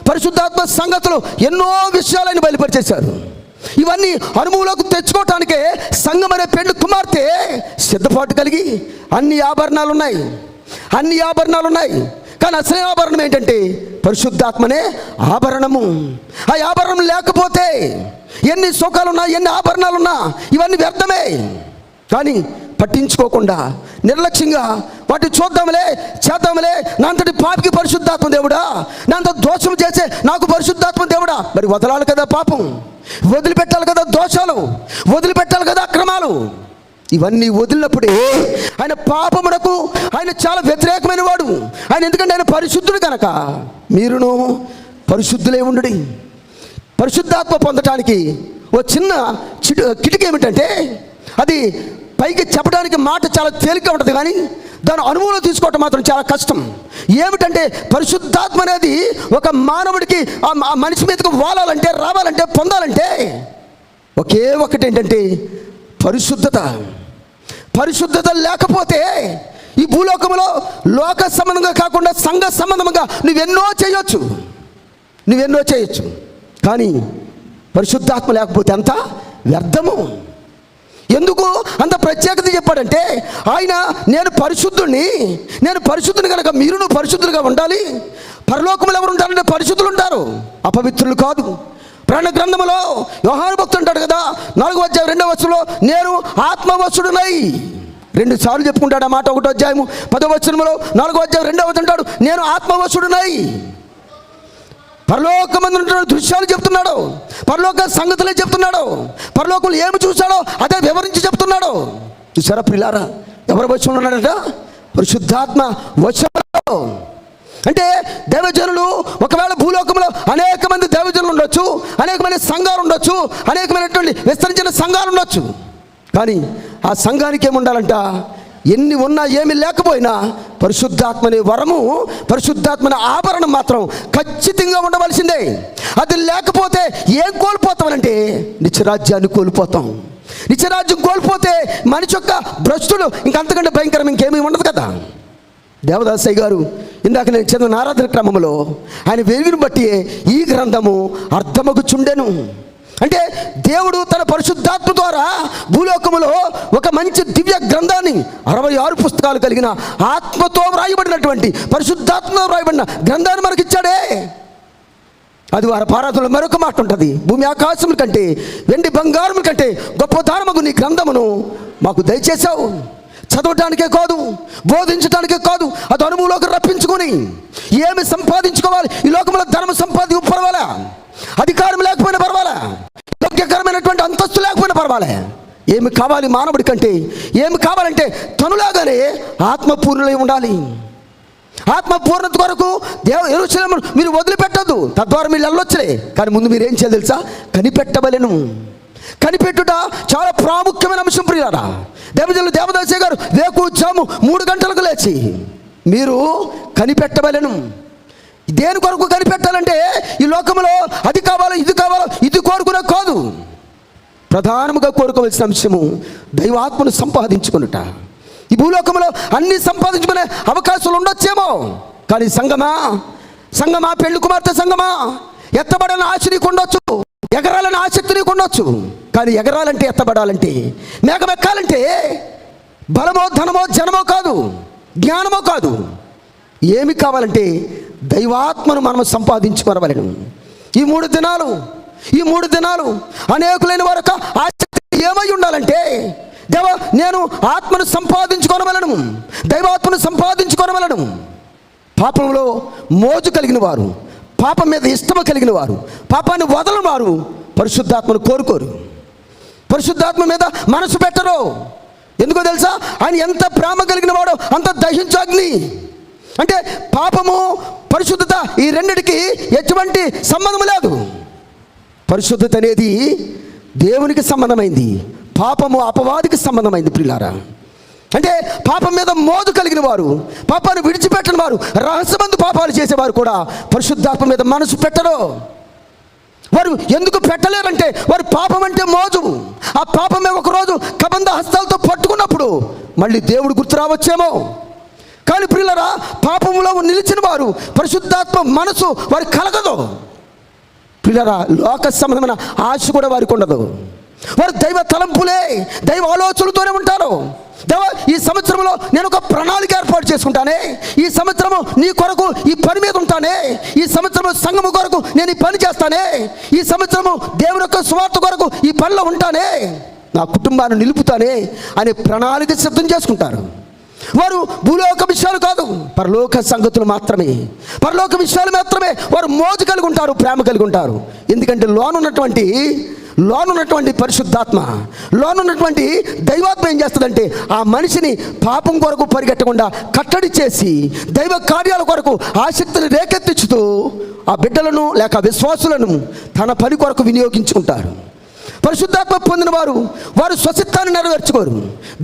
పరిశుద్ధాత్మ సంగతులు ఎన్నో విషయాలను బయలుపరిచేశారు. ఇవన్నీ అనుభవంలోకి తెచ్చుకోవటానికే సంఘం అనే పెండ్లి కుమార్తె సిద్ధపాటు కలిగి అన్ని ఆభరణాలు ఉన్నాయి. కానీ అసలే ఆభరణం ఏంటంటే పరిశుద్ధాత్మనే ఆభరణము. ఆ ఆభరణం లేకపోతే ఎన్ని సుఖాలున్నా, ఎన్ని ఆభరణాలున్నా ఇవన్నీ వ్యర్థమే. కానీ పట్టించుకోకుండా నిర్లక్ష్యంగా వాటిని చూద్దాంలే, చేద్దాంలే, నా అంతటి పాపికి పరిశుద్ధాత్మ దేవుడా, నా అంత దోషం చేసే నాకు పరిశుద్ధాత్మ దేవుడా. మరి వదలాలి కదా పాపం, వదిలిపెట్టాలి కదా దోషాలు, వదిలిపెట్టాలి కదా అక్రమాలు. ఇవన్నీ వదిలినప్పుడే ఆయన పాపమునకు ఆయన చాలా వ్యతిరేకమైన వాడు. ఆయన ఎందుకంటే ఆయన పరిశుద్ధుడు కనుక మీరును పరిశుద్ధులే ఉండుడి. పరిశుద్ధాత్మ పొందటానికి ఓ చిన్న కిటికీ ఏమిటంటే, అది పైకి చెప్పడానికి మాట చాలా తేలిక ఉంటుంది, కానీ దాని అనుభవంలో తీసుకోవటం మాత్రం చాలా కష్టం. ఏమిటంటే పరిశుద్ధాత్మ అనేది ఒక మానవుడికి ఆ మనిషి మీదకి వాలాలంటే, రావాలంటే, పొందాలంటే ఒకే ఒకటి ఏంటంటే పరిశుద్ధత లేకపోతే ఈ భూలోకంలో లోక సంబంధంగా కాకుండా సంఘ సంబంధంగా నువ్వెన్నో చేయొచ్చు. కానీ పరిశుద్ధాత్మ లేకపోతే అంత వ్యర్థము. ఎందుకు అంత ప్రత్యేకత చెప్పాడంటే, ఆయన నేను పరిశుద్ధుని కనుక మీరును పరిశుద్ధులుగా ఉండాలి. పరలోకములు ఎవరు ఉంటారంటే పరిశుద్ధులు ఉంటారు, అపవిత్రులు కాదు. ప్రాణ గ్రంథములో యోహాను భక్తుడు అంటాడు కదా, 4వ అధ్యాయం 2వ వచనంలో నేను ఆత్మవశుడునై, 2 సార్లు చెప్పుకుంటాడు ఆ మాట. 1వ అధ్యాయము 10వ వచనంలో 4వ అధ్యాయం 2వ వచనం అంటాడు నేను ఆత్మవశుడునై. పరలోకమందు దృశ్యాలు చెప్తున్నాడు, పరలోక సంగతులే చెప్తున్నాడు, పరలోకంలో ఏమి చూశాడో అదే వివరించి చెప్తున్నాడు. చూసారా ప్రియులారా, ఎవరి వశంలో ఉన్నాడట? పరిశుద్ధాత్మ వశంలో. అంటే దైవజనులు ఒకవేళ భూలోకంలో అనేక మంది దైవజనులు ఉండొచ్చు, అనేక మంది సంఘాలు ఉండొచ్చు, అనేకమైనటువంటి విస్తరించిన సంఘాలు ఉండొచ్చు. కానీ ఆ సంఘానికి ఏముండాలంట? ఎన్ని ఉన్నా ఏమి లేకపోయినా పరిశుద్ధాత్మని వరము, పరిశుద్ధాత్మని ఆభరణం మాత్రం ఖచ్చితంగా ఉండవలసిందే. అది లేకపోతే ఏం కోల్పోతామనంటే నిత్యరాజ్యాన్ని కోల్పోతాం. నిత్యరాజ్యం కోల్పోతే మనిషి యొక్క భ్రష్టులు ఇంకంతకంటే భయంకరం ఇంకేమీ ఉండదు కదా. దేవదాసయ్య గారు ఇందాక నేను చదివిన ఆరాధన క్రమంలో ఆయన వెలుగును బట్టి ఈ గ్రంథము అర్థమగుచుండెను. అంటే దేవుడు తన పరిశుద్ధాత్మ ద్వారా భూలోకములో ఒక మంచి దివ్య గ్రంథాన్ని, 66 పుస్తకాలు కలిగిన ఆత్మతో వ్రాయబడినటువంటి, పరిశుద్ధాత్మతో వ్రాయబడిన గ్రంథాన్ని మనకి ఇచ్చాడే. అది వారి పారాధనలో మరొక మాట ఉంటుంది, భూమి ఆకాశముల కంటే వెండి బంగారముల కంటే గొప్ప దానమగు నీ గ్రంథమును మాకు దయచేశావు. చదవటానికే కాదు, బోధించడానికే కాదు, అది అనుభవంలోకి రప్పించుకొని ఏమి సంపాదించుకోవాలి, ఈ లోకంలో ధనం సంపాదించ పర్వాలా, అధికారం లేకపోయినా పర్వాలా, యోగ్యకరమైనటువంటి అంతస్తు లేకపోయినా పర్వాలే, ఏమి కావాలి మానవుడి కంటే, ఏమి కావాలంటే తనులాగానే ఆత్మపూర్ణులై ఉండాలి. ఆత్మపూర్ణత కొరకు యెరూషలేమును మీరు వదిలిపెట్టద్దు, తద్వారా మీరు వెళ్ళొచ్చులే. కానీ ముందు మీరు ఏం చేయాలి తెలుసా? కనిపెట్టవలెను. కనిపెట్టుట చాలా ప్రాముఖ్యమైన అంశం ప్రియులారా. దేవజనులు దేవదాసయ్య గారు వేకువజాము 3 గంటలకు లేచి మీరు కనిపెట్టవలెను. దేని కొరకు కనిపెట్టాలంటే ఈ లోకంలో అది కావాలో ఇది కావాలో ఇది కోరుకునే కాదు, ప్రధానముగా కోరుకోవలసిన అంశము దైవాత్మను సంపాదించుకునుట. ఈ భూలోకంలో అన్ని సంపాదించుకునే అవకాశాలు ఉండొచ్చేమో, కానీ సంగమా పెళ్లి కుమార్తె సంగమా, ఎత్తబడాలని ఆశ నీకు ఉండొచ్చు, ఎగరాలని ఆసక్తి నీకు ఉండొచ్చు. కానీ ఎగరాలంటే, ఎత్తబడాలంటే, మేఘమెక్కాలంటే బలమో ధనమో జనమో కాదు, జ్ఞానమో కాదు, ఏమి కావాలంటే దైవాత్మను మనం సంపాదించుకోవలేను. ఈ మూడు దినాలు అనేకులైన వారు ఆసక్తి ఏమై ఉండాలంటే, దేవా నేను ఆత్మను సంపాదించుకోనవలను, దైవాత్మను సంపాదించుకోనవలను. పాపంలో మోజు కలిగిన వారు, పాపం మీద ఇష్టము కలిగిన వారు, పాపాన్ని వదలని వారు పరిశుద్ధాత్మను కోరుకోరు. పరిశుద్ధాత్మ మీద మనసు పెట్టరు. ఎందుకో తెలుసా? ఆయన ఎంత ప్రేమ కలిగిన వాడో అంత దహించు అగ్ని. అంటే పాపము పరిశుద్ధత ఈ రెండిటికి ఎటువంటి సంబంధం లేదు. పరిశుద్ధత అనేది దేవునికి సంబంధమైంది, పాపము అపవాదికి సంబంధమైంది ప్రియులారా. అంటే పాపం మీద మోదు కలిగిన వారు, పాపాన్ని విడిచిపెట్టని వారు, రహస్యమందు పాపాలు చేసేవారు కూడా పరిశుద్ధాత్మ మీద మనసు పెట్టరు. వారు ఎందుకు పెట్టలేరంటే వారు పాపం అంటే మోజు. ఆ పాపమే ఒకరోజు కబంధ హస్తాలతో పట్టుకున్నప్పుడు మళ్ళీ దేవుడు గుర్తు రావచ్చేమో. కానీ ప్రియులారా, పాపంలో నిలిచిన వారు పరిశుద్ధాత్మ మనసు వారి కలగదు. ప్రియులారా, లోక సంబంధమైన ఆశ కూడా వారికి ఉండదు. వారు దైవ తలంపులే, దైవ ఆలోచనలతోనే ఉంటారు. దేవా, ఈ సంవత్సరంలో నేను ఒక ప్రణాళిక ఏర్పాటు చేసుకుంటానే, ఈ సంవత్సరము నీ కొరకు ఈ పని మీద ఉంటానే, ఈ సంవత్సరము సంఘము కొరకు నేను ఈ పని చేస్తానే, ఈ సంవత్సరము దేవుని యొక్క సువార్త కొరకు ఈ పనిలో ఉంటానే, నా కుటుంబాన్ని నిలుపుతానే అనే ప్రణాళిక సిద్ధం చేసుకుంటారు. వారు భూలోక విషయాలు కాదు, పరలోక సంగతులు మాత్రమే, పరలోక విషయాలు మాత్రమే వారు మోజు కలిగి ఉంటారు, ప్రేమ కలిగి ఉంటారు. ఎందుకంటే లోనున్నటువంటి పరిశుద్ధాత్మ, లోనున్నటువంటి దైవాత్మ ఏం చేస్తుందంటే ఆ మనిషిని పాపం కొరకు పరిగెట్టకుండా కట్టడి చేసి దైవ కార్యాల కొరకు ఆసక్తిని రేకెత్తించుతూ ఆ బిడ్డలను లేక విశ్వాసులను తన పని కొరకు వినియోగించుకుంటారు. పరిశుద్ధాత్మ పొందిన వారు స్వచిత్తాన్ని నెరవేర్చుకోరు,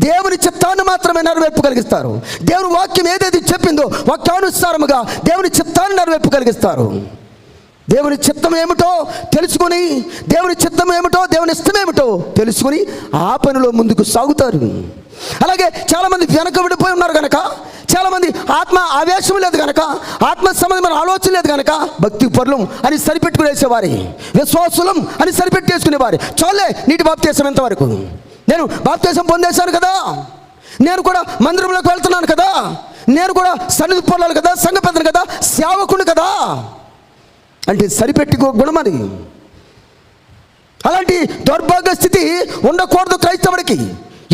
దేవుని చిత్తాన్ని మాత్రమే నెరవేర్పగలిగిస్తారు. దేవుని వాక్యం ఏదైతే చెప్పిందో వాక్యానుసారముగా దేవుని చిత్తాన్ని నెరవేర్పగలిగిస్తారు. దేవుని చిత్తం ఏమిటో తెలుసుకొని, దేవుని చిత్తం ఏమిటో, దేవుని ఇష్టం ఏమిటో తెలుసుకొని ఆ పనిలో ముందుకు సాగుతారు. అలాగే చాలామంది వెనక విడిపోయి ఉన్నారు కనుక, చాలామంది ఆత్మ ఆవేశం లేదు కనుక, ఆత్మ సంబంధమైన ఆలోచన లేదు కనుక భక్తి పరులం అని సరిపెట్టుకునేసేవారి, విశ్వాసులం అని సరిపెట్టేసుకునేవారి. చాలే నీటి బాప్తీసం ఎంతవరకు, నేను బాప్తీసం పొందేశాను కదా, నేను కూడా మందిరంలోకి వెళ్తున్నాను కదా, నేను కూడా సన్నిధి పొలాలు కదా, సంఘ పెద్దను కదా, సేవకుడు కదా అంటే సరిపెట్టుకో గుణం అది. అలాంటి దౌర్భాగ్య స్థితి ఉండకూడదు క్రైస్తవుడికి.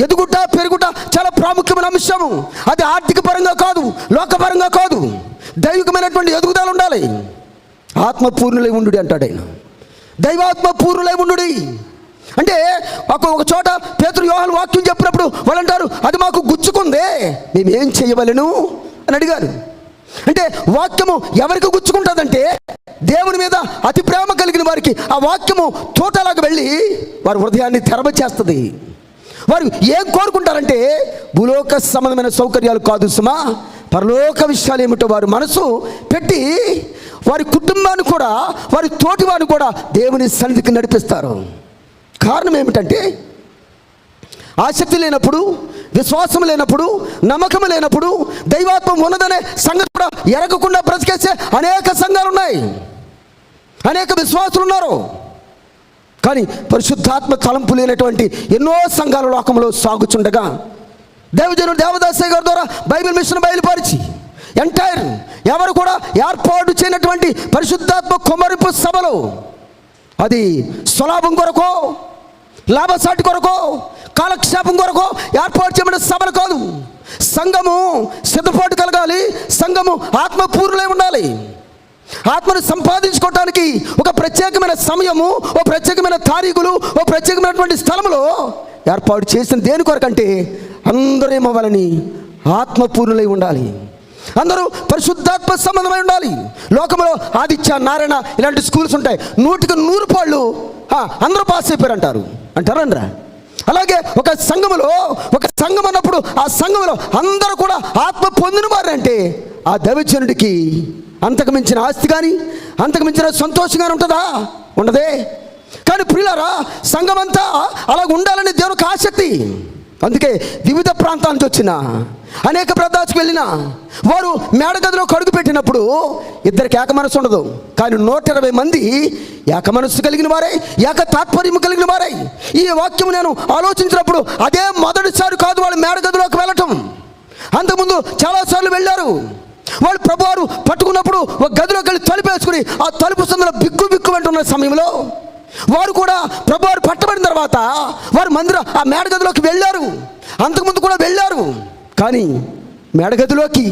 ఎదుగుట పెరుగుట చాలా ప్రాముఖ్యమైన అంశము. అది ఆర్థిక పరంగా కాదు, లోకపరంగా కాదు, దైవికమైనటువంటి ఎదుగుదల ఉండాలి. ఆత్మపూర్ణులై ఉండు అంటాడు ఆయన. దైవాత్మ పూర్ణులై ఉండు అంటే ఒక చోట పేతురు యోహాను వాక్యం చెప్పినప్పుడు వాళ్ళు అంటారు, అది మాకు గుచ్చుకుందే, మేమేం చేయవలెను అని అడిగారు. అంటే వాక్యము ఎవరికి గుచ్చుకుంటుందంటే దేవుని మీద అతి ప్రేమ కలిగిన వారికి ఆ వాక్యము తోటలాగా వెళ్ళి వారి హృదయాన్ని తెరవచేస్తుంది. వారు ఏం కోరుకుంటారంటే భూలోక సంబంధమైన సౌకర్యాలు కాదు సుమా, పరలోక విషయాలు ఏమిటో వారు మనసు పెట్టి వారి కుటుంబాన్ని కూడా వారి తోటి వారిని కూడా దేవుని సన్నిధికి నడిపిస్తారు. కారణం ఏమిటంటే ఆసక్తి లేనప్పుడు, విశ్వాసం లేనప్పుడు, నమ్మకం లేనప్పుడు, దైవాత్మ ఉన్నదనే సంగతి కూడా ఎరగకుండా బ్రతికేసే అనేక సంఘాలు ఉన్నాయి, అనేక విశ్వాసులు ఉన్నారు. కానీ పరిశుద్ధాత్మ తలంపు లేనటువంటి ఎన్నో సంఘాల లోకంలో సాగుచుండగా దైవజనుడు దేవదాసయ్య గారి ద్వారా బైబిల్ మిషన్ బయలుపరిచి ఎంటైర్ ఎవరు కూడా ఏర్పాటు చేయనటువంటి పరిశుద్ధాత్మ కుమ్మరింపు సభలు, అది స్వలాభం కొరకో, లాభసాటి కొరకో, కాలక్షేపం కొరకు ఏర్పాటు చేయబడిన సభలు కాదు. సంఘము సిద్ధపాటు కలగాలి, సంఘము ఆత్మపూర్ణులై ఉండాలి. ఆత్మను సంపాదించుకోవటానికి ఒక ప్రత్యేకమైన సమయము, ఓ ప్రత్యేకమైన తారీఖులు, ఓ ప్రత్యేకమైనటువంటి స్థలంలో ఏర్పాటు చేసిన దేని కొరకంటే అందరూ ఏమవ్వాలని, ఆత్మపూర్ణులై ఉండాలి, అందరూ పరిశుద్ధాత్మ సంబంధమై ఉండాలి. లోకంలో ఆదిత్య, నారాయణ ఇలాంటి స్కూల్స్ ఉంటాయి, 100కి 100 పాళ్ళు అందరూ పాస్ అయిపోయారు అంటారా? అలాగే ఒక సంఘం అన్నప్పుడు ఆ సంఘంలో అందరూ కూడా ఆత్మ పొందిన వారంటే ఆ దైవజనుడికి అంతకు మించిన ఆస్తి కానీ, అంతకు మించిన సంతోషం కానీ ఉంటుందా? ఉండదే. కానీ ప్రియులారా, సంఘం అంతా అలా ఉండాలని దేవునికి ఆసక్తి. అందుకే వివిధ ప్రాంతాల నుంచి వచ్చిన అనేక ప్రాంతాలకు వెళ్ళిన వారు మేడగదిలో కడుగు పెట్టినప్పుడు ఇద్దరికి ఏక మనసు ఉండదు. కానీ 120 మంది ఏక మనస్సు కలిగిన వారై, ఏక తాత్పర్యం కలిగిన వారై ఈ వాక్యం నేను ఆలోచించినప్పుడు అదే మొదటిసారి కాదు వాళ్ళు మేడగదిలోకి వెళ్ళటం. అంతకుముందు చాలాసార్లు వెళ్ళారు. వాళ్ళు ప్రభువారు పట్టుకున్నప్పుడు ఒక గదిలోకి వెళ్ళి తలుపు వేసుకుని ఆ తలుపు సందులో బిక్కు అంటున్న సమయంలో వారు కూడా ప్రభువారు పట్టబడిన తర్వాత వారు ఆ మేడగదిలోకి వెళ్ళారు. అంతకుముందు కూడా వెళ్ళారు. కానీ మేడగదిలోకి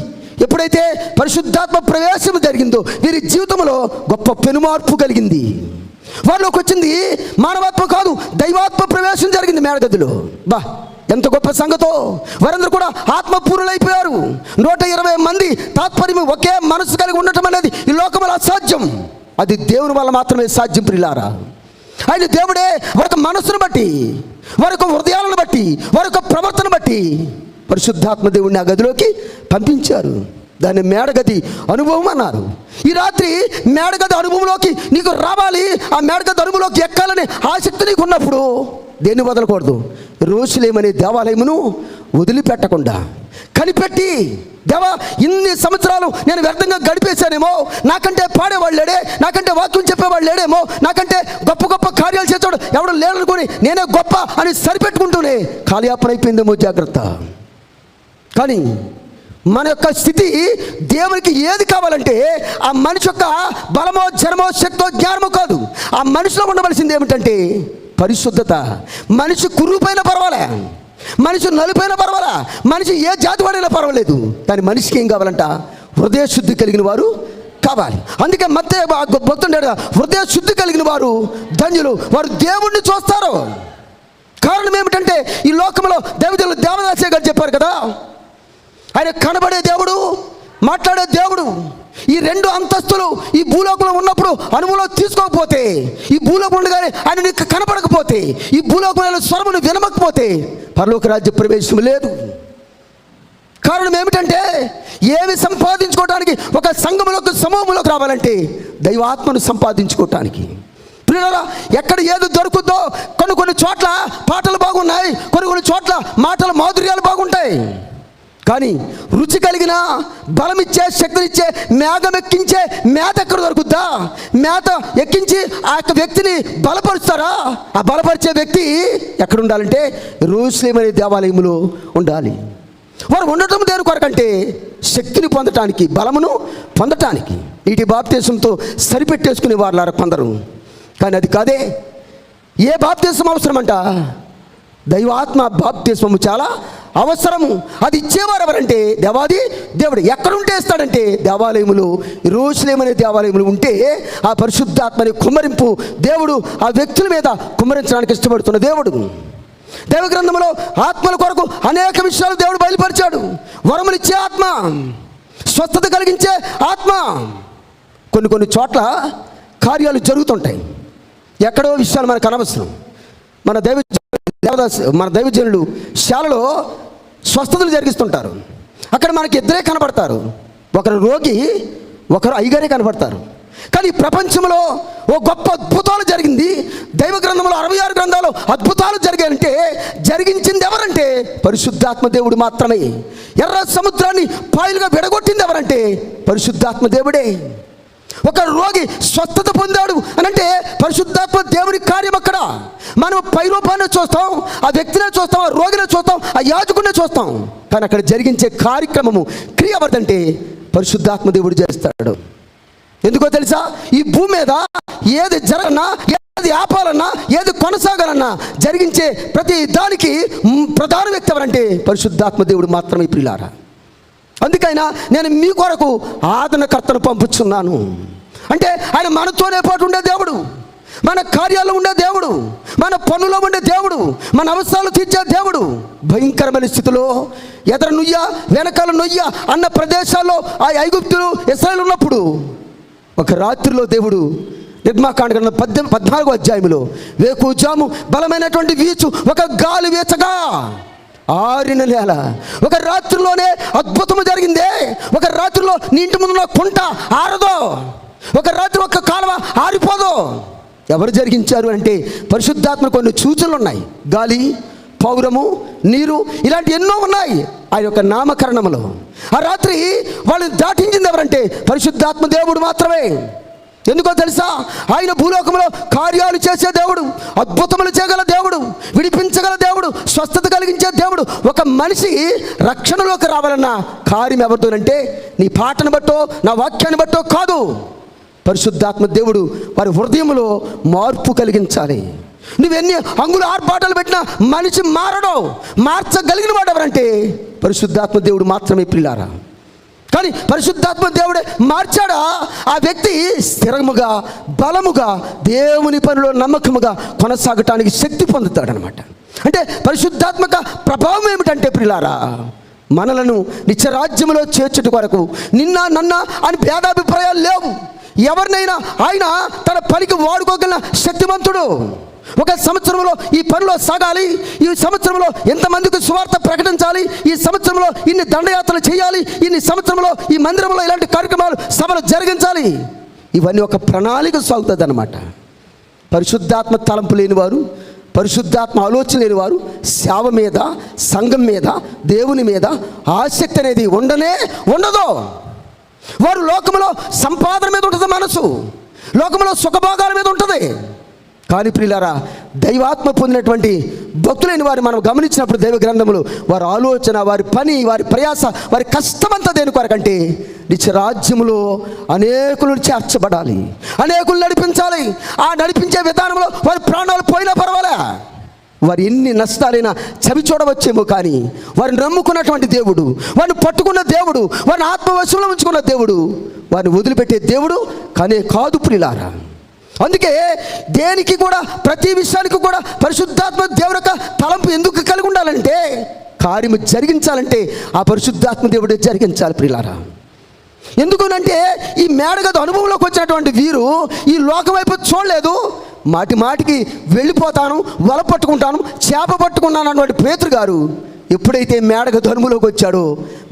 ఎప్పుడైతే పరిశుద్ధాత్మ ప్రవేశం జరిగిందో వీరి జీవితంలో గొప్ప పెనుమార్పు కలిగింది. వారిలోకి వచ్చింది మానవాత్మ కాదు, దైవాత్మ ప్రవేశం జరిగింది మేడగదిలో. ఎంత గొప్ప సంగతో! వారందరూ కూడా ఆత్మపూర్ణులైపోయారు. 120 మంది తాత్పర్యం ఒకే మనసు కలిగి ఉండటం అనేది ఈ లోకంలో అసాధ్యం. అది దేవుని వల్ల మాత్రమే సాధ్యం ప్రియులారా. ఆయన దేవుడే వారి మనసును బట్టి, వారి యొక్క హృదయాలను బట్టి, వారి యొక్క ప్రవర్తన బట్టి పరిశుద్ధాత్మ దేవుడిని ఆ గదిలోకి పంపించారు. దాన్ని మేడగది అనుభవం అన్నారు. ఈ రాత్రి మేడగది అనుభవంలోకి నీకు రావాలి, ఆ మేడగది అనుభవంలోకి ఎక్కాలని ఆసక్తి నీకు ఉన్నప్పుడు దేన్ని వదలకూడదు? యెరూషలేమనే దేవాలయమును వదిలిపెట్టకుండా కనిపెట్టి, దేవా ఇన్ని సంవత్సరాలు నేను వ్యర్థంగా గడిపేశానేమో, నాకంటే పాడేవాళ్ళు లేడే, నాకంటే వాక్యం చెప్పేవాళ్ళు లేడేమో, నాకంటే గొప్ప గొప్ప కార్యాలు చేస్తాడు ఎవడు లేడనుకొని నేనే గొప్ప అని సరిపెట్టుకుంటూనే కాలయాపన అయిపోయిందేమో, జాగ్రత్త. కానీ మన యొక్క స్థితి దేవునికి ఏది కావాలంటే ఆ మనిషి యొక్క బలమో, జనమో, శక్తో, జ్ఞానమో కాదు. ఆ మనిషిలో ఉండవలసింది ఏమిటంటే పరిశుద్ధత. మనిషి కురుపైన పర్వాలే, మనిషి నలుపైన పర్వాలా, మనిషి ఏ జాతి వాడైనా పర్వాలేదు, కానీ మనిషికి ఏం కావాలంట? హృదయ శుద్ధి కలిగిన వారు కావాలి. అందుకే మత్తయి భక్తుండే హృదయ శుద్ధి కలిగిన వారు ధన్యులు, వారు దేవుణ్ణి చూస్తారు. కారణం ఏమిటంటే ఈ లోకంలో దేవతలు దేవదాసే గారు చెప్పారు కదా, ఆయన కనబడే దేవుడు, మాట్లాడే దేవుడు. ఈ 2 అంతస్తులు ఈ భూలోకంలో ఉన్నప్పుడు అనుభవంలో తీసుకోకపోతే, ఈ భూలోకం ఉండగానే ఆయన నీకు కనపడకపోతే, ఈ భూలోకంలో స్వరమును వినమకపోతే పరలోక రాజ్య ప్రవేశం లేదు. కారణం ఏమిటంటే ఏమి సంపాదించుకోవడానికి ఒక సంఘములోకి, సమూహంలోకి రావాలంటే దైవాత్మను సంపాదించుకోవటానికి. పిల్లరా, ఎక్కడ ఏది దొరుకుతుందో, కొన్ని చోట్ల పాటలు బాగున్నాయి, కొన్ని చోట్ల మాటల మాధుర్యాలు బాగుంటాయి. కానీ రుచి కలిగిన, బలమిచ్చే, శక్తినిచ్చే, మేఘం ఎక్కించే మేత ఎక్కడ దొరుకుద్దా? మేత ఎక్కించి ఆ యొక్క వ్యక్తిని బలపరుస్తారా? ఆ బలపరిచే వ్యక్తి ఎక్కడ ఉండాలంటే యెరూషలేము అనే దేవాలయంలో ఉండాలి. వారు ఉండటం దేని కొరకంటే శక్తిని పొందటానికి, బలమును పొందటానికి. నీటి బాప్తిసంతో సరిపెట్టేసుకునే వారు కొందరు. కానీ అది కాదే. ఏ బాప్తిసం అవసరమంట? దైవాత్మ బాప్తిస్మము చాలా అవసరము. అది ఇచ్చేవారు ఎవరంటే దేవాది దేవుడు. ఎక్కడుంటే ఇస్తాడంటే దేవాలయములు, యెరూషలేము అనే దేవాలయములు ఉంటే ఆ పరిశుద్ధాత్మని కుమ్మరింపు దేవుడు ఆ వ్యక్తుల మీద కుమ్మరించడానికి ఇష్టపడుతున్న దేవుడు. దైవ గ్రంథంలో ఆత్మల కొరకు అనేక విషయాలు దేవుడు బయలుపరిచాడు. వరములిచ్చే ఆత్మ, స్వస్థత కలిగించే ఆత్మ. కొన్ని చోట్ల కార్యాలు జరుగుతుంటాయి, ఎక్కడో విషయాలు మనకు అనవసరం. మన దైవజనులు శాలలో స్వస్థతలు జరిగిస్తుంటారు. అక్కడ మనకి ఇద్దరే కనబడతారు, ఒకరు రోగి, ఒకరు అయ్యగారే కనబడతారు. కానీ ప్రపంచంలో ఓ గొప్ప అద్భుతాలు జరిగింది. దైవ గ్రంథంలో 66 గ్రంథాలు అద్భుతాలు జరిగాయంటే జరిగించింది ఎవరంటే పరిశుద్ధాత్మ దేవుడు మాత్రమే. ఎర్ర సముద్రాన్ని పాయలుగా విడగొట్టింది ఎవరంటే పరిశుద్ధాత్మ దేవుడే. ఒక రోగి స్వస్థత పొందాడు అనంటే పరిశుద్ధాత్మ దేవుని కార్యం. అక్కడ మనం పై రూపాన్ని చూస్తాం, ఆ వ్యక్తినే చూస్తాం, ఆ రోగినే చూస్తాం, ఆ యాజకుడినే చూస్తాం. కానీ అక్కడ జరిగించే కార్యక్రమము, క్రియ ఎవరిదంటే పరిశుద్ధాత్మ దేవుడు చేస్తాడు. ఎందుకో తెలుసా? ఈ భూమి మీద ఏది జరగన్నా, ఏది ఆపాలన్నా, ఏది కొనసాగాలన్నా జరిగించే ప్రతి దానికి ప్రధాన వ్యక్తి ఎవరంటే పరిశుద్ధాత్మ దేవుడు మాత్రమే ప్రియులారా. అందుకైనా నేను మీ కొరకు ఆదరణకర్తను పంపుచున్నాను. అంటే ఆయన మనతోనే పాటు ఉండే దేవుడు, మన కార్యాల్లో ఉండే దేవుడు, మన పనులో ఉండే దేవుడు, మన అవసరాలు తీర్చే దేవుడు. భయంకరమైన స్థితిలో ఎదర నుయ్య వెనకాల నొయ్య అన్న ప్రదేశాల్లో ఆ ఐగుప్తులు, ఇశ్రాయేలు ఉన్నప్పుడు ఒక రాత్రిలో దేవుడు నిర్మాకాండ గ్రంథం 14వ అధ్యాయంలో వేకుజాము బలమైనటువంటి వీచు ఒక గాలి వీచగా ఆరిన నేల. ఒక రాత్రిలోనే అద్భుతము జరిగిందే. ఒక రాత్రిలో నీ ఇంటి ముందున్న కుంట ఆరదో, ఒక రాత్రి ఒక కాలువ ఆరిపోదో. ఎవరు జరిగించారు అంటే పరిశుద్ధాత్మ. కొన్ని సూచనలు ఉన్నాయి, గాలి, పౌరము, నీరు, ఇలాంటి ఎన్నో ఉన్నాయి ఆయన యొక్క నామకరణంలో. ఆ రాత్రి వాళ్ళని దాటించింది ఎవరంటే పరిశుద్ధాత్మ దేవుడు మాత్రమే. ఎందుకో తెలుసా? ఆయన భూలోకంలో కార్యాలు చేసే దేవుడు, అద్భుతములు చేయగల దేవుడు, విడిపించగల దేవుడు, స్వస్థత కలిగించే దేవుడు. ఒక మనిషి రక్షణలోకి రావాలన్న కార్యం ఎవరితోనంటే నీ పాటను బట్టో, నా వాక్యాన్ని బట్టో కాదు. పరిశుద్ధాత్మ దేవుడు వారి హృదయంలో మార్పు కలిగించాలి. నువ్వెన్ని అంగులు ఆర్పాటాలు పెట్టినా మనిషి మార్చగలిగిన వాడు ఎవరంటే పరిశుద్ధాత్మ దేవుడు మాత్రమే ప్రియులారా. కానీ పరిశుద్ధాత్మ దేవుడే మార్చాడా, ఆ వ్యక్తి స్థిరముగా బలముగా దేవుని పనిలో నమ్మకముగా కొనసాగటానికి శక్తి పొందుతాడనమాట. అంటే పరిశుద్ధాత్మక ప్రభావం ఏమిటంటే ప్రియులారా, మనలను నిత్యరాజ్యములో చేర్చుట కొరకు నిన్న నన్న అని భేదాభిప్రాయాలు లేవు. ఎవరినైనా ఆయన తన పనికి వాడుకోగల శక్తిమంతుడు. ఒక సంవత్సరంలో ఈ పనిలో సాగాలి, ఈ సంవత్సరంలో ఎంతమందికి సువార్త ప్రకటించాలి, ఈ సంవత్సరంలో ఇన్ని దండయాత్రలు చేయాలి, ఇన్ని సంవత్సరంలో ఈ మందిరంలో ఇలాంటి కార్యక్రమాలు సభలు జరిగించాలి, ఇవన్నీ ఒక ప్రణాళిక సాగుతుంది అన్నమాట. పరిశుద్ధాత్మ తలంపు లేనివారు, పరిశుద్ధాత్మ ఆలోచన లేనివారు సేవ మీద, సంఘం మీద, దేవుని మీద ఆసక్తి అనేది ఉండదు. వారు లోకములో సంపాదన మీద ఉంటుంది మనసు, లోకములో సుఖభోగాల మీద ఉంటుంది. కానీ ప్రియులారా, దైవాత్మ పొందినటువంటి భక్తులైన వారు మనం గమనించినప్పుడు దైవ గ్రంథములు వారి ఆలోచన, వారి పని, వారి ప్రయాస, వారి కష్టమంతా దేని కొరకంటే నిత్య రాజ్యములో అనేకులు చేర్చబడాలి, అనేకులు నడిపించాలి. ఆ నడిపించే విధానంలో వారి ప్రాణాలు పోయినా పర్వాలే, వారు ఎన్ని నష్టాలైనా చవి చూడవచ్చేమో, కానీ వారిని నమ్ముకున్నటువంటి దేవుడు, వారిని పట్టుకున్న దేవుడు, వారిని ఆత్మవశంలో ఉంచుకున్న దేవుడు వారిని వదిలిపెట్టే దేవుడు కానీ కాదు ప్రియులారా. అందుకే దేనికి కూడా, ప్రతి విషయానికి కూడా పరిశుద్ధాత్మ దేవుడి యొక్క తలంపు ఎందుకు కలిగి ఉండాలంటే, కార్యము జరిగించాలంటే ఆ పరిశుద్ధాత్మ దేవుడే జరిగించాలి ప్రియులారా. ఎందుకనంటే ఈ మేడగది అనుభవంలోకి వచ్చినటువంటి వీరు ఈ లోకం వైపు చూడలేదు. మాటికి వెళ్ళిపోతాను, వల పట్టుకుంటాను, చేప పట్టుకున్నాను అన్నటువంటి పేతురు గారు ఎప్పుడైతే మేడగది అనుభవంలోకి వచ్చాడో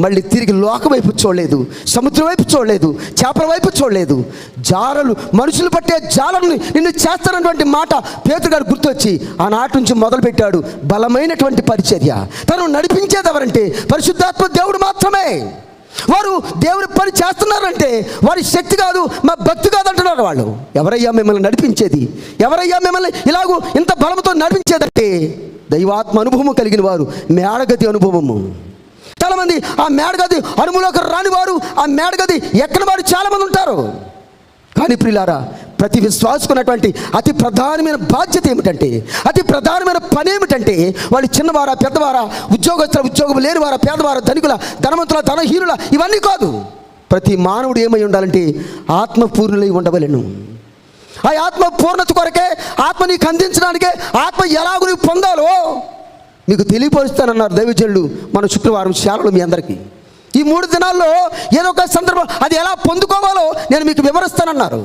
మళ్ళీ తిరిగి లోకం వైపు చూడలేదు, సముద్రం వైపు చూడలేదు, చేపల వైపు చూడలేదు. జాలలు, మనుషులు పట్టే జాలను నిన్ను చేస్తానటువంటి మాట పేతురు గారు గుర్తొచ్చి ఆనాటి నుంచి మొదలుపెట్టాడు బలమైనటువంటి పరిచర్య. తను నడిపించేది ఎవరంటే పరిశుద్ధాత్మ దేవుడు మాత్రమే. వారు దేవుని పని చేస్తున్నారంటే వారి శక్తి కాదు, మా భక్తి కాదు అంటున్నారు వాళ్ళు. ఎవరయ్యా మిమ్మల్ని నడిపించేది, ఎవరయ్యా మిమ్మల్ని ఇలాగూ ఇంత బలంతో నడిపించేదంటే దైవాత్మ అనుభవము కలిగిన వారు, మేడగది అనుభవము. చాలామంది ఆ మేడగది అనుభవంలోకి రాని వారు, ఆ మేడగది ఎక్కని వారు చాలామంది ఉంటారు. కానీ ప్రియులారా, ప్రతి విశ్వాసుకున్నటువంటి అతి ప్రధానమైన బాధ్యత ఏమిటంటే, అతి ప్రధానమైన పని ఏమిటంటే, వాళ్ళు చిన్నవారా పెద్దవారా, ఉద్యోగస్తుల ఉద్యోగం లేనివారా, పేదవారా, ధనికుల, ధనవంతుల, ధనహీనుల, ఇవన్నీ కాదు. ప్రతి మానవుడు ఏమై ఉండాలంటే ఆత్మపూర్ణులై ఉండవలెను. ఆ ఆత్మ పూర్ణత కొరకే, ఆత్మ నీకు అందించడానికే, ఆత్మ ఎలాగో నీకు పొందాలో మీకు తెలియపరుస్తానన్నారు దైవజనులు మన శుక్రవారం శాలలో మీ అందరికీ. ఈ 3 దినాల్లో ఏదో ఒక సందర్భం అది ఎలా పొందుకోవాలో నేను మీకు వివరిస్తానన్నారు.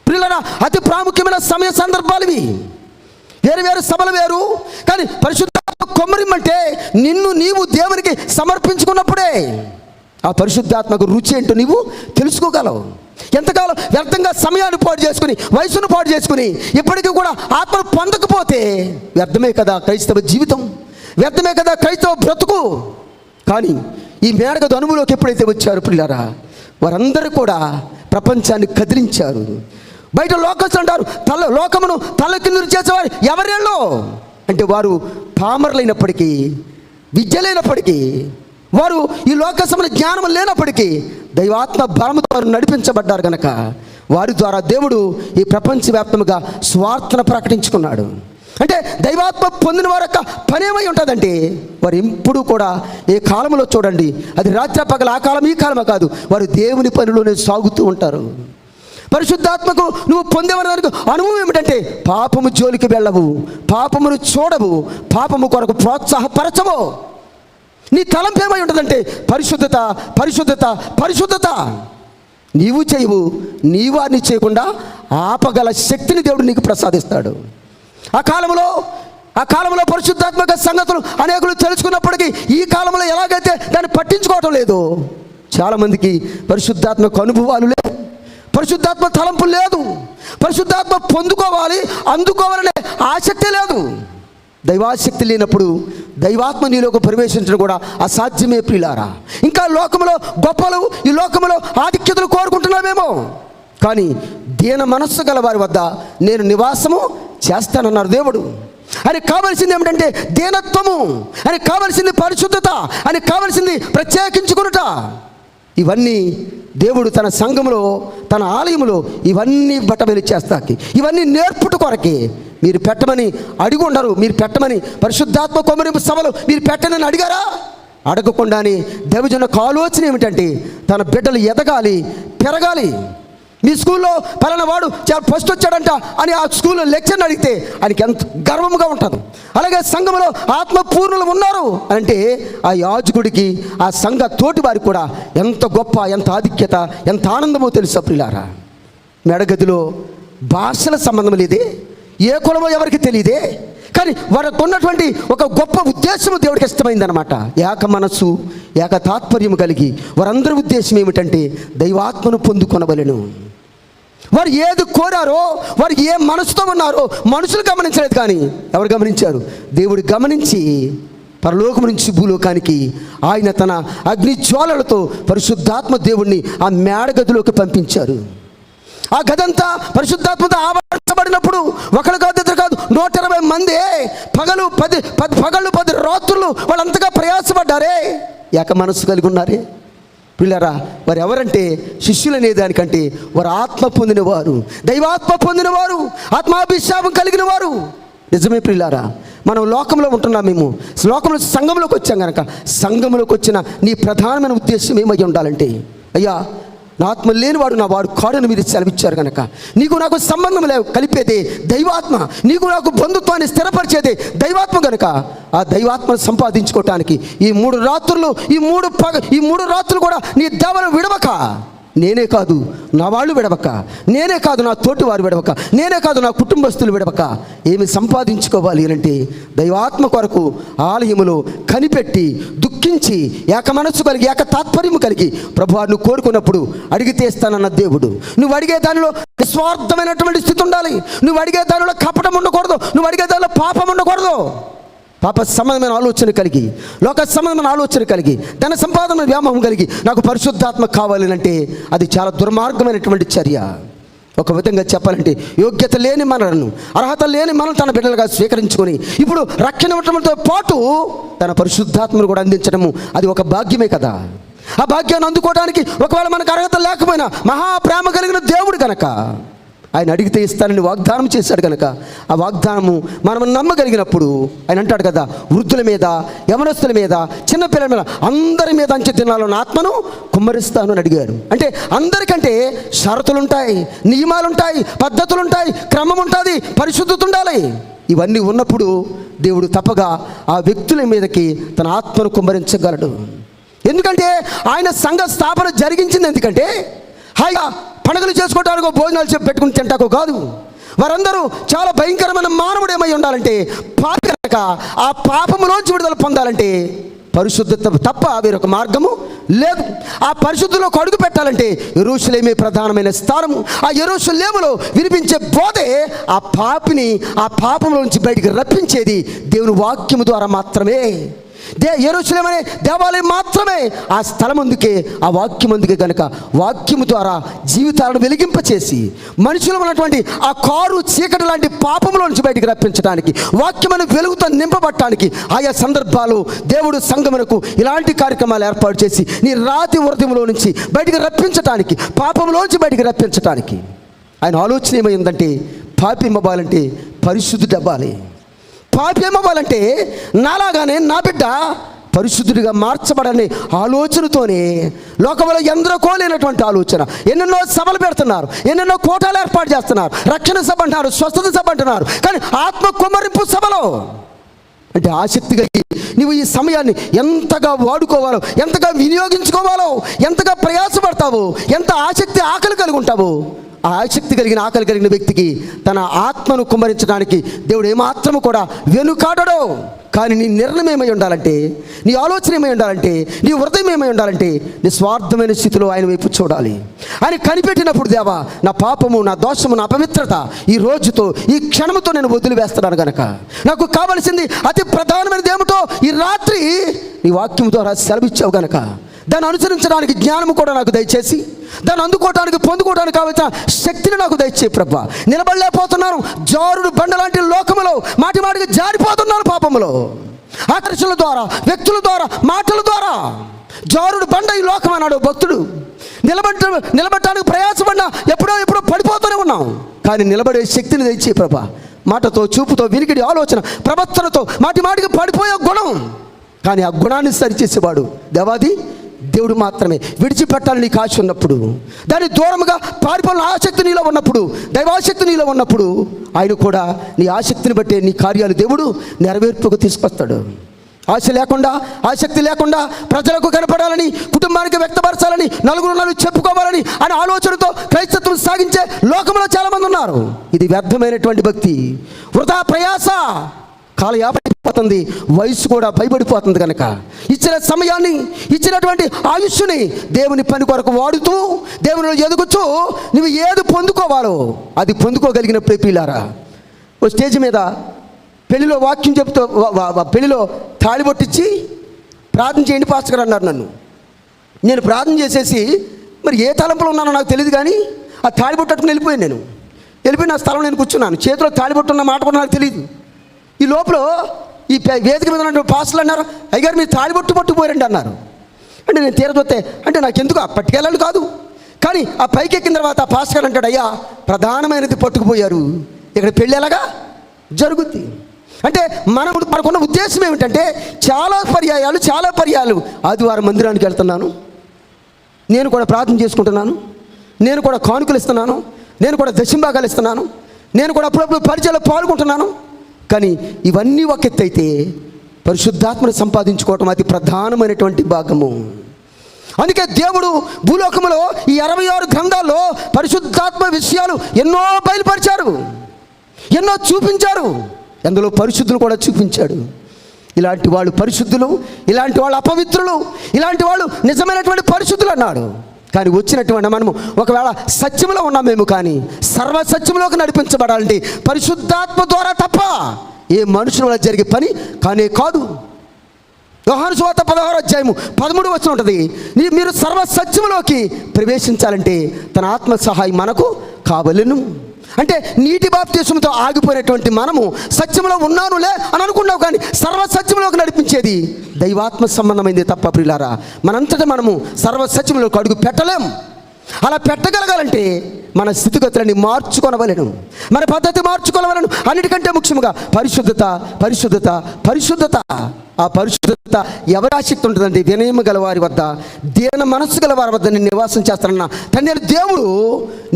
ప్రియులారా, అతి ప్రాముఖ్యమైన సమయ సందర్భాలు ఇవి. వేరు సభలు వేరు, కానీ పరిశుద్ధాత్మ కొమ్మరిమ్మంటే నిన్ను నీవు దేవునికి సమర్పించుకున్నప్పుడే ఆ పరిశుద్ధాత్మకు రుచి ఏంటో నీవు తెలుసుకోగలవు. ఎంతకాలం వ్యర్థంగా సమయాన్ని పాడు చేసుకుని, వయసును పాడు చేసుకుని ఇప్పటికీ కూడా ఆత్మను పొందకపోతే వ్యర్థమే కదా క్రైస్తవ జీవితం, వ్యర్థమే కదా క్రైస్తవ బ్రతుకు. కానీ ఈ మేడగది అనుభవంలోకి ఎప్పుడైతే వచ్చారు ప్రియులారా, వారందరూ కూడా ప్రపంచాన్ని కదిలించారు. బయట లోకస్తులు అంటారు లోకమును తల కిందులు చేసేవారు ఎవరేళ్ళు అంటే, వారు పామరులైనప్పటికీ, విద్య లేనప్పటికీ, వారు ఈ లోక సంబంధ జ్ఞానం లేనప్పటికీ దైవాత్మ బలముతో వారు నడిపించబడ్డారు కనుక వారి ద్వారా దేవుడు ఈ ప్రపంచవ్యాప్తముగా స్వార్థను ప్రకటించుకున్నాడు. అంటే దైవాత్మ పొందిన వారి యొక్క పని ఏమై ఉంటుందంటే, వారు ఎప్పుడు కూడా ఏ కాలంలో చూడండి, అది రాత్రి పగల, ఆ కాలం ఈ కాలమే కాదు, వారు దేవుని పనిలోనే సాగుతూ ఉంటారు. పరిశుద్ధాత్మకు నువ్వు పొందేవారికి అనుభవం ఏమిటంటే, పాపము జోలికి వెళ్ళవు, పాపమును చూడవు, పాపము కొరకు ప్రోత్సాహపరచవు. నీ తలంపు ఏమై ఉంటుందంటే పరిశుద్ధత, పరిశుద్ధత, పరిశుద్ధత. నీవు చేయవు, నీ వారిని చేయకుండా ఆపగల శక్తిని దేవుడు నీకు ప్రసాదిస్తాడు. ఆ కాలంలో పరిశుద్ధాత్మక సంగతులు అనేకులు తెలుసుకున్నప్పటికీ ఈ కాలంలో ఎలాగైతే దాన్ని పట్టించుకోవటం లేదు. చాలామందికి పరిశుద్ధాత్మక అనుభవాలు లేవు, పరిశుద్ధాత్మ తలంపు లేదు, పరిశుద్ధాత్మ పొందుకోవాలి, అందుకోవాలనే ఆసక్తి లేదు. దైవాశక్తి లేనప్పుడు దైవాత్మ నీలోకి ప్రవేశించడం కూడా అసాధ్యమే ప్రియులారా. ఇంకా లోకములో గొప్పలు, ఈ లోకములో ఆధిక్యతలు కోరుకుంటున్నామేమో, కానీ దీన మనస్సు గల వారి వద్ద నేను నివాసము చేస్తానన్నారు దేవుడు. అని కావలసింది ఏమిటంటే దీనత్వము, అని కావలసింది పరిశుద్ధత, అని కావలసింది ప్రత్యేకించుకునుట. ఇవన్నీ దేవుడు తన సంఘములో, తన ఆలయములో ఇవన్నీ బట్టబయలు చేస్తాకి, ఇవన్నీ నేర్పుట కొరకే. మీరు పెట్టమని అడిగి ఉండరు, మీరు పెట్టమని పరిశుద్ధాత్మ కొమ్మరింపు సభలు మీరు పెట్టనని అడిగారా? అడగకుండానే దైవజన ఆలోచన ఏమిటంటే తన బిడ్డలు ఎదగాలి, పెరగాలి. మీ స్కూల్లో పలానా వాడు చాలా ఫస్ట్ వచ్చాడంట అని ఆ స్కూల్లో లెక్చర్ని అడిగితే ఆయనకి ఎంత గర్వంగా ఉంటుంది. అలాగే సంఘంలో ఆత్మపూర్ణులు ఉన్నారు అంటే ఆ యాజకుడికి, ఆ సంఘ తోటి వారికి కూడా ఎంత గొప్ప, ఎంత ఆధిక్యత, ఎంత ఆనందమో తెలుసా ప్రియులారా. మెడగదిలో భాషల సంబంధం లేదే, ఏ కులమో ఎవరికి తెలియదే, కానీ వారికి ఉన్నటువంటి ఒక గొప్ప ఉద్దేశము దేవుడికి ఇష్టమైందనమాట. ఏక మనస్సు, ఏక తాత్పర్యం కలిగి వారందరి ఉద్దేశం ఏమిటంటే దైవాత్మను పొందుకొనవలెను. వారు ఏది కోరారో, వారు ఏ మనసుతో ఉన్నారో మనుషులు గమనించలేదు, కానీ ఎవరు గమనించారు? దేవుడు గమనించి పరలోకం నుంచి భూలోకానికి ఆయన తన అగ్ని జ్వాలలతో పరిశుద్ధాత్మ దేవుణ్ణి ఆ మేడగదిలోకి పంపించారు. ఆ గదంతా పరిశుద్ధాత్మతో ఆవరించబడినప్పుడు ఒకరు కాదు, ఇద్దరు కాదు, 120 మంది పగలు 10 రాత్రులు వాళ్ళంతగా ప్రయాసపడ్డారే, ఏక మనస్సు కలిగి ఉన్నారే. పిల్లరా, వారు ఎవరంటే శిష్యులు అనే దానికంటే వారు ఆత్మ పొందినవారు, దైవాత్మ పొందినవారు, ఆత్మాభిషేకం కలిగిన వారు. నిజమే ప్రియులారా, మనం లోకంలో ఉంటున్నాం. మేము లోకంలో సంఘంలోకి వచ్చాం కనుక సంఘంలోకి వచ్చిన నీ ప్రధానమైన ఉద్దేశం ఏమై ఉండాలంటే, అయ్యా నా ఆత్మ లేనివాడు నా వాడు కాడని మీరు సెలవిచ్చారు కనుక నీకు నాకు సంబంధం కలిపేదే దైవాత్మ, నీకు నాకు బంధుత్వాన్ని స్థిరపరిచేదే దైవాత్మ కనుక ఆ దైవాత్మను సంపాదించుకోవటానికి ఈ 3 రాత్రులు, ఈ 3 రాత్రులు కూడా నీ దేవను విడవక, నేనే కాదు నా వాళ్ళు విడవక, నేనే కాదు నా తోటి వారు విడవక, నేనే కాదు నా కుటుంబస్తులు విడవక ఏమి సంపాదించుకోవాలి అంటే దైవాత్మ కొరకు ఆలయములో కనిపెట్టి దుఃఖించి ఏక మనస్సు కలిగి, ఏక తాత్పర్యము కలిగి, ప్రభువా నువ్వు కోరుకున్నప్పుడు అడిగితే ఇస్తానన్న దేవుడు. నువ్వు అడిగే దానిలో నిస్వార్థమైనటువంటి స్థితి ఉండాలి. నువ్వు అడిగే దానిలో కపటం ఉండకూడదు. నువ్వు అడిగే దానిలో పాపం ఉండకూడదు. పాప సంబంధమైన ఆలోచన కలిగి, లోక సంబంధమైన ఆలోచన కలిగి, ధన సంపాదన వ్యామోహం కలిగి నాకు పరిశుద్ధాత్మ కావాలి అంటే అది చాలా దుర్మార్గమైనటువంటి చర్య. ఒక విధంగా చెప్పాలంటే యోగ్యత లేని మనలను, అర్హత లేని మనం తన బిడ్డలుగా స్వీకరించుకొని ఇప్పుడు రక్షణ ఇవ్వడంతో పాటు తన పరిశుద్ధాత్మను కూడా అందించడము అది ఒక భాగ్యమే కదా. ఆ భాగ్యాన్ని అందుకోవడానికి ఒకవేళ మనకు అర్హత లేకపోయినా మహాప్రేమ కలిగిన దేవుడు కనుక ఆయన అడిగితే ఇస్తానని వాగ్దానం చేశాడు కనుక ఆ వాగ్దానము మనం నమ్మగలిగినప్పుడు ఆయన అంటాడు కదా, వృద్ధుల మీద, యవనస్తుల మీద, చిన్నపిల్లల మీద, అందరి మీద అంచె తినాలని ఆత్మను కుమ్మరిస్తాను అని అడిగారు. అంటే అందరికంటే షరతులు ఉంటాయి, నియమాలు ఉంటాయి, పద్ధతులు ఉంటాయి, క్రమం ఉంటుంది, పరిశుద్ధత ఉండాలి. ఇవన్నీ ఉన్నప్పుడు దేవుడు తప్పగా ఆ వ్యక్తుల మీదకి తన ఆత్మను కుమ్మరించగలడు. ఎందుకంటే ఆయన సంఘ స్థాపన జరిగించింది ఎందుకంటే హాయిగా పండుగలు చేసుకోవడానికి భోజనాలు చెప్పి పెట్టుకుని తింటాకో కాదు. వారందరూ చాలా భయంకరమైన మానవుడు ఏమై ఉండాలంటే పాపి కనుక ఆ పాపములోంచి విడుదల పొందాలంటే పరిశుద్ధత తప్ప వేరొక మార్గము లేదు. ఆ పరిశుద్ధిలోకి అడుగు పెట్టాలంటే యెరూషలేమే ప్రధానమైన స్థానము. ఆ యెరూషలేములో వినిపించే బోధే ఆ పాపిని ఆ పాపంలోంచి బయటికి రప్పించేది దేవుని వాక్యము ద్వారా మాత్రమే. యెరూషలేం అనే దేవాలయం మాత్రమే ఆ స్థలం అందుకే, ఆ వాక్యం అందుకే కనుక వాక్యము ద్వారా జీవితాలను వెలిగింపచేసి మనుషులు ఉన్నటువంటి ఆ కారు చీకటి లాంటి పాపంలో నుంచి బయటికి రప్పించడానికి, వాక్యమైన వెలుగుతో నింపబట్టడానికి ఆయా సందర్భాలు దేవుడు సంఘమునకు ఇలాంటి కార్యక్రమాలు ఏర్పాటు చేసి నీ రాతి హృదయంలో నుంచి బయటికి రప్పించడానికి, పాపంలోంచి బయటికి రప్పించడానికి ఆయన ఆలోచన ఏమైందంటే పాపి ఇవ్వాలంటే పరిశుద్ధుడు అవ్వాలి. పాపి ఏమవ్వాలంటే నాలాగానే నా బిడ్డ పరిశుద్ధుడిగా మార్చబడని ఆలోచనతోనే లోకంలో ఎందరో కోలేనటువంటి ఆలోచన. ఎన్నెన్నో సభలు పెడుతున్నారు, ఎన్నెన్నో కోటాలు ఏర్పాటు చేస్తున్నారు, రక్షణ సభ అంటున్నారు, స్వస్థత సభ అంటున్నారు, కానీ ఆత్మ కుమ్మరింపు సభలో అంటే ఆసక్తి కలిగి నువ్వు ఈ సమయాన్ని ఎంతగా వాడుకోవాలో, ఎంతగా వినియోగించుకోవాలో, ఎంతగా ప్రయాసపడతావో, ఎంత ఆసక్తి ఆకలి కలిగి ఉంటావో ఆ ఆసక్తి కలిగిన ఆకలి కలిగిన వ్యక్తికి తన ఆత్మను కుమ్మరించడానికి దేవుడు ఏమాత్రము కూడా వెనుకాడడు. కానీ నీ నిర్ణయం ఏమై ఉండాలంటే, నీ ఆలోచన ఏమై ఉండాలంటే, నీ హృదయం ఏమై ఉండాలంటే నిస్వార్థమైన స్థితిలో ఆయన వైపు చూడాలి. ఆయన కనిపెట్టినప్పుడు దేవా నా పాపము, నా దోషము, నా అపవిత్రత ఈ రోజుతో, ఈ క్షణముతో నేను వదిలివేస్తున్నాను కనుక నాకు కావలసింది అతి ప్రధానమైనది ఏమిటో ఈ రాత్రి నీ వాక్యం ద్వారా సెలవిచ్చావు కనుక దాన్ని అనుసరించడానికి జ్ఞానము కూడా నాకు దయచేసి, దాన్ని అందుకోవడానికి పొందుకోవడానికి కావాల్సిన శక్తిని నాకు దయచేయి ప్రభా. నిలబడలేకపోతున్నాను, జారుడు బండ లాంటి లోకములో మాటి మాటికి జారిపోతున్నాను పాపములో, ఆకర్షణల ద్వారా, వ్యక్తుల ద్వారా, మాటల ద్వారా. జారుడు బండ ఈ లోకం అన్నాడు భక్తుడు. నిలబడటానికి ప్రయాసపడినా ఎప్పుడో పడిపోతూనే ఉన్నాం, కానీ నిలబడే శక్తిని దయచేయి ప్రభా. మాటతో, చూపుతో, వినికిడి, ఆలోచన, ప్రవర్తనతో మాటి మాటికి పడిపోయే గుణం కానీ ఆ గుణాన్ని సరిచేసేవాడు దేవాది దేవుడు మాత్రమే. విడిచిపెట్టాలని నీకు ఆశ ఉన్నప్పుడు, దాన్ని దూరంగా పారిపోయిన ఆసక్తి నీలో ఉన్నప్పుడు, దైవాసక్తి నీలో ఉన్నప్పుడు ఆయన కూడా నీ ఆసక్తిని బట్టే నీ కార్యాలు దేవుడు నెరవేర్పుకు తీసుకొస్తాడు. ఆశ లేకుండా, ఆసక్తి లేకుండా ప్రజలకు కనపడాలని, కుటుంబానికి వ్యక్తపరచాలని, నలుగురు చెప్పుకోవాలని అనే ఆలోచనతో క్రైస్తత్వం సాగించే లోకంలో చాలామంది ఉన్నారు. ఇది వ్యర్థమైనటువంటి భక్తి, వృధా ప్రయాస. కాలయాపడిపోతుంది, వయసు కూడా భయపడిపోతుంది. కనుక ఇచ్చిన సమయాన్ని, ఇచ్చినటువంటి ఆయుష్ని దేవుని పని కొరకు వాడుతూ, దేవునిలో ఎదుగుతూ నువ్వు ఏది పొందుకోవాలో అది పొందుకోగలిగినప్పుడే ప్రియులారా, ఓ స్టేజ్ మీద పెళ్లిలో వాక్యం చెప్తూ పెళ్లిలో తాళిబొట్టిచ్చి ప్రార్థన చేయండి పాస్టర్ గారు అన్నారు నన్ను. నేను ప్రార్థన చేసేసి మరి ఏ తలంపులో ఉన్నానో నాకు తెలియదు, కానీ ఆ తాళిబొట్టుకుని వెళ్ళిపోయాను. వెళ్ళిపోయి నా స్థలం నేను కూర్చున్నాను. చేతిలో తాళిబొట్టు ఉన్న మాట కూడా నాకు తెలియదు. ఈ లోపల ఈ వేదిక మీద ఉన్న పాస్టర్లు అన్నారు, అయ్యగారు మీరు తాళిబొట్టు పట్టుకుపోయారండి అన్నారు. అంటే నేను తీరదొస్తే అంటే నాకు ఎందుకు పట్టుకెళ్ళాలి కాదు, కానీ ఆ పైకి ఎక్కిన తర్వాత ఆ పాస్టర్ గారు అంటాడు, అయ్యా ప్రధానమైనది పట్టుకుపోయారు, ఇక్కడ పెళ్ళి ఎలాగా జరుగుద్ది. అంటే మనకున్న ఉద్దేశం ఏమిటంటే చాలా పర్యాయాలు ఆదివారం మందిరానికి వెళ్తున్నాను, నేను కూడా ప్రార్థన చేసుకుంటున్నాను, నేను కూడా కానుకలు ఇస్తున్నాను, నేను కూడా దశంభాగాలు ఇస్తున్నాను, నేను కూడా అప్పుడప్పుడు పరిచయాలు పాల్గొంటున్నాను. కానీ ఇవన్నీ ఒక ఎత్తు అయితే పరిశుద్ధాత్మను సంపాదించుకోవటం అతి ప్రధానమైనటువంటి భాగము. అందుకే దేవుడు భూలోకములో ఈ 66 గ్రంథాల్లో పరిశుద్ధాత్మ విషయాలు ఎన్నో బయలుపరిచారు, ఎన్నో చూపించారు. అందులో పరిశుద్ధులు కూడా చూపించాడు. ఇలాంటి వాళ్ళు పరిశుద్ధులు, ఇలాంటి వాళ్ళు అపవిత్రులు, ఇలాంటి వాళ్ళు నిజమైనటువంటి పరిశుద్ధులు అన్నాడు. కానీ వచ్చినటువంటి మనము ఒకవేళ సత్యంలో ఉన్నామేమో, కానీ సర్వసత్యంలోకి నడిపించబడాలంటే పరిశుద్ధాత్మ ద్వారా తప్ప ఏ మనుషుల వల్ల జరిగే పని కానే కాదు. యోహాను సువార్త 16వ అధ్యాయము 13వ వచనం ఉంటుంది, మీరు సర్వసత్యంలోకి ప్రవేశించాలంటే తన ఆత్మ సహాయం మనకు కావలెను. అంటే నీటి బాప్తిస్మతో ఆగిపోయినటువంటి మనము సత్యంలో ఉన్నానులే అని అనుకున్నావు, కానీ సర్వసత్యంలోకి నడిపించేది దైవాత్మ సంబంధమైంది తప్ప ప్రియులారా మనంతటా మనము సర్వసత్యంలోకి అడుగు పెట్టలేం. అలా పెట్టగలగాలంటే మన స్థితిగతులని మార్చుకొనవలెను, మన పద్ధతి మార్చుకోవలను. అన్నిటికంటే ముఖ్యంగా పరిశుద్ధత. ఆ పరిశుద్ధత ఎవరి ఆసక్తి ఉంటుందండి? వినయము గలవారి వద్ద, దీన మనస్సు గలవారి వద్ద నేను నివాసం చేస్తానన్న తండ్రి దేవుడు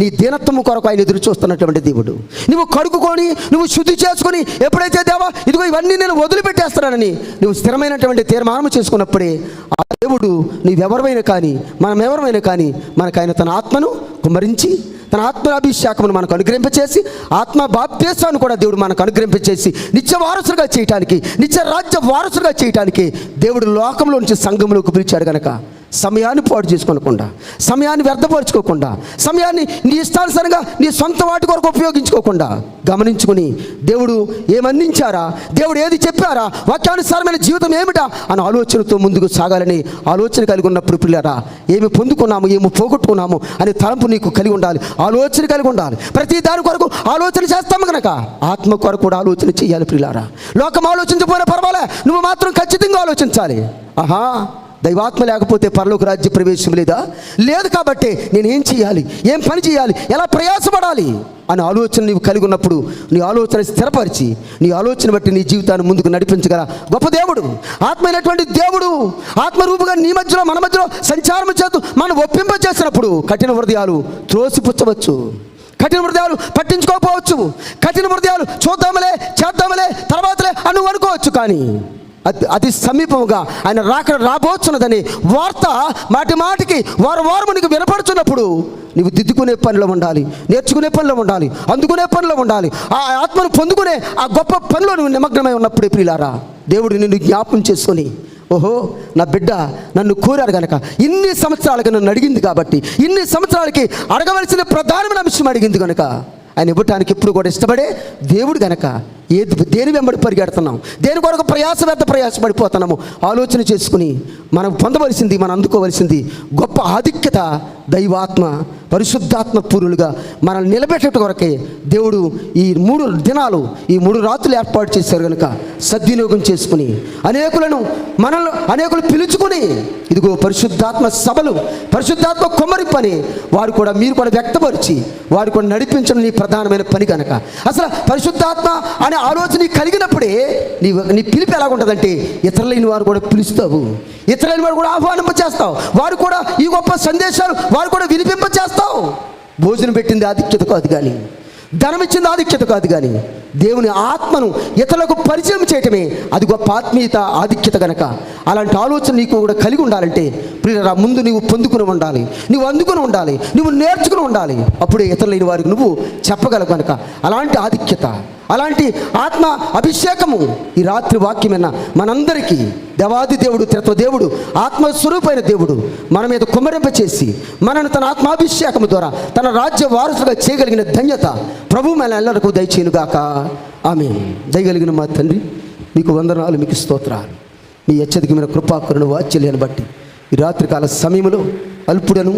నీ దీనత్వము కొరకు ఆయన ఎదురు చూస్తున్నటువంటి దేవుడు. నువ్వు కడుక్కొని, నువ్వు శుద్ధి చేసుకొని ఎప్పుడైతే దేవా ఇదిగో ఇవన్నీ నేను వదిలిపెట్టేస్తానని నువ్వు స్థిరమైనటువంటి తీర్మానం చేసుకున్నప్పుడే ఆ దేవుడు నీవెవరైనా కానీ, మనం ఎవరైనా కానీ మనకు ఆయన తన ఆత్మను కుమ్మరించి, తన ఆత్మాభిషేకమును మనకు అనుగ్రహింపచేసి, ఆత్మ బాప్తిస్మాన్ని కూడా దేవుడు మనకు అనుగ్రహింపచేసి నిత్య వారసులుగా చేయటానికి, నిత్య రాజ్య వారసులుగా చేయటానికి దేవుడు లోకంలో నుంచి సంఘంలోకి పిలిచాడు. కనుక సమయాన్ని పాడు చేసుకోకుండా, సమయాన్ని వ్యర్థపరుచుకోకుండా, సమయాన్ని నీ ఇష్టానుసారంగా నీ సొంత వాటి కొరకు ఉపయోగించుకోకుండా గమనించుకుని దేవుడు ఏమందించారా, దేవుడు ఏది చెప్పారా, వాక్యానుసారమైన జీవితం ఏమిటా అని ఆలోచనతో ముందుకు సాగాలని ఆలోచన కలిగి ఉన్నప్పుడు పిల్లరా ఏమి పొందుకున్నాము, ఏమి పోగొట్టుకున్నాము అనే తలంపు నీకు కలిగి ఉండాలి, ఆలోచన కలిగి ఉండాలి. ప్రతి దాని కొరకు ఆలోచన చేస్తాము కనుక ఆత్మ కొరకు కూడా ఆలోచన చేయాలి ప్రియులారా. లోకం ఆలోచించకపోయినా పర్వాలే, నువ్వు మాత్రం ఖచ్చితంగా ఆలోచించాలి. దైవాత్మ లేకపోతే పరలోక రాజ్య ప్రవేశం లేదు. కాబట్టి నేను ఏం చేయాలి, ఏం పని చేయాలి, ఎలా ప్రయాసపడాలి అనే ఆలోచన నీవు కలిగి ఉన్నప్పుడు నీ ఆలోచన స్థిరపరిచి, నీ ఆలోచన బట్టి నీ జీవితాన్ని ముందుకు నడిపించగల గొప్ప దేవుడు, ఆత్మైనటువంటి దేవుడు ఆత్మరూపుగా నీ మధ్యలో మన మధ్యలో సంచారం చేస్తూ మనం ఒప్పింపచేసినప్పుడు కఠిన హృదయాలు త్రోసిపుచ్చవచ్చు, కఠిన హృదయాలు పట్టించుకోకపోవచ్చు, కఠిన హృదయాలు చేద్దామలే తర్వాతలే అని అనుకోవచ్చు. కానీ అతి సమీపంగా ఆయన రాబోతున్నదని వార్త మాటికి వారము నీకు వినపడుతున్నప్పుడు నీవు దిద్దుకునే పనిలో ఉండాలి, నేర్చుకునే పనిలో ఉండాలి, అందుకునే పనిలో ఉండాలి. ఆ ఆత్మను పొందుకునే ఆ గొప్ప పనిలో నువ్వు నిమగ్నమై ఉన్నప్పుడే ప్రియులారా దేవుడు నిన్ను జ్ఞాపకం చేసుకొని, ఓహో నా బిడ్డ నన్ను కోరారు కనుక ఇన్ని సంవత్సరాలకి నన్ను అడిగింది, కాబట్టి ఇన్ని సంవత్సరాలకి అడగవలసిన ప్రధానమైన అంశం అడిగింది కనుక ఆయన ఇవ్వటానికి ఎప్పుడు కూడా ఇష్టపడే దేవుడు కనుక దేని వెంబడి పరిగెడుతున్నాం, దేని కొరకు ప్రయాసపడిపోతున్నాము ఆలోచన చేసుకుని మనం పొందవలసింది, మనం అందుకోవలసింది గొప్ప ఆధిక్యత దైవాత్మ పరిశుద్ధాత్మ పూర్వులుగా మనల్ని నిలబెట్టేట కొరకే దేవుడు ఈ 3 దినాలు ఈ 3 రాత్రులు ఏర్పాటు చేశారు కనుక సద్వినియోగం చేసుకుని అనేకులు పిలుచుకొని ఇదిగో పరిశుద్ధాత్మ సభలు, పరిశుద్ధాత్మ కొమ్మరి పని వారు కూడా మీరు కూడా వ్యక్తపరిచి వారు కూడా నడిపించడం నీ ప్రధానమైన పని కనుక అసలు పరిశుద్ధాత్మ అనే ఆలోచన కలిగినప్పుడే నీ పిలుపు ఎలా ఉంటుందంటే ఇతరులైన వారు కూడా పిలుస్తావు, ఇతరులైన వారు కూడా ఆహ్వానింప చేస్తావు, వారు కూడా ఈ గొప్ప సందేశాలు వారు కూడా వినిపింప చేస్తావు. భోజనం పెట్టింది ఆధిక్యత కాదు కానీ, ధనం ఇచ్చింది ఆధిక్యత కాదు కానీ, దేవుని ఆత్మను ఇతరులకు పరిచయం చేయటమే అది గొప్ప ఆత్మీయత, ఆధిక్యత గనక అలాంటి ఆలోచన నీకు కూడా కలిగి ఉండాలంటే ప్రియులారా, ముందు నీవు పొందుకుని ఉండాలి, నువ్వు అందుకుని ఉండాలి, నువ్వు నేర్చుకుని ఉండాలి. అప్పుడే ఇతరులైన వారికి నువ్వు చెప్పగలవు కనుక అలాంటి ఆధిక్యత, అలాంటి ఆత్మ అభిషేకము ఈ రాత్రి వాక్యమైన మనందరికీ దేవాది దేవుడు, త్రిత్వదేవుడు, ఆత్మస్వరూపైన దేవుడు మన మీద కుమ్మరింప చేసి మనను తన ఆత్మాభిషేకము ద్వారా తన రాజ్య వారసులుగా చేయగలిగిన ధన్యత ప్రభు మన ఎల్లరికూ దయచేయునుగాక. ఆమేన్. దయగలిగిన మా తండ్రి, మీకు వందనాలు, మీకు స్తోత్రాలు. మీ అత్యధికమైన కృపాకరుణ వాత్సల్యాన్ని బట్టి ఈ రాత్రికాల సమయంలో అల్పుడను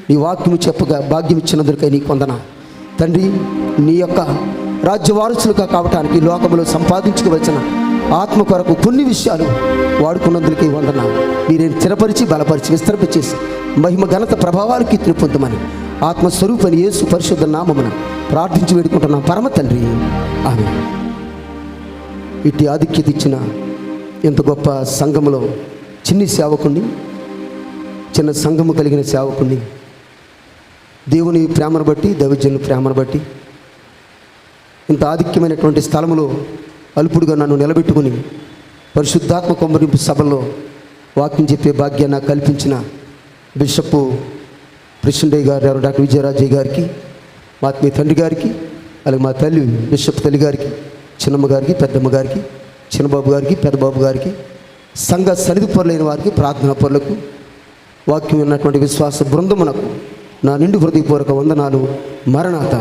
నీ వాక్యము చెప్పగా భాగ్యం ఇచ్చినందుకై నీకు వందనాలు తండ్రి. నీ యొక్క రాజ్య వారసులుగా కావటానికి లోకంలో సంపాదించుకోవలసిన ఆత్మ కొరకు కొన్ని విషయాలు వాడుకున్నందుకే వందనాలు. మీరేం స్థిరపరిచి బలపరిచి విస్తరింపచేసి మహిమ ఘనత ప్రభావాలు కీర్తిని పొందమని ఆత్మస్వరూపని యేసు పరిశుద్ధ నామమున ప్రార్థించి వేడుకుంటున్నాం పరమ తండ్రి. ఆమేన్. ఇట్టి ఆధిక్యత ఇచ్చిన ఎంత గొప్ప సంఘములో చిన్ని సేవకుని, చిన్న సంఘము కలిగిన సేవకుని దేవుని ప్రేమను బట్టి, దైవజనుల ప్రేమను బట్టి ఇంత ఆధిక్యమైనటువంటి స్థలములో అల్పుడుగా నన్ను నిలబెట్టుకుని పరిశుద్ధాత్మ కొమ్మరింపు సభలో వాక్యం చెప్పే భాగ్యాన్ని నాకు కల్పించిన బిషప్ ప్రెసిడెంట్ గారు డాక్టర్ విజయరాజయ్య గారికి, మా ఆత్మీయ తండ్రి గారికి, అలాగే మా తల్లి బిషప్ తల్లి గారికి, చిన్నమ్మ గారికి, పెద్దమ్మ గారికి, చిన్నబాబు గారికి, పెద్దబాబు గారికి, సంఘ సన్నిధి పరులైన వారికి, ప్రార్థనా పరులకు, వాక్యం ఉన్నటువంటి విశ్వాస బృందమునకు నా నిండు హృదయపూర్వక వందనాలు. మరణాత.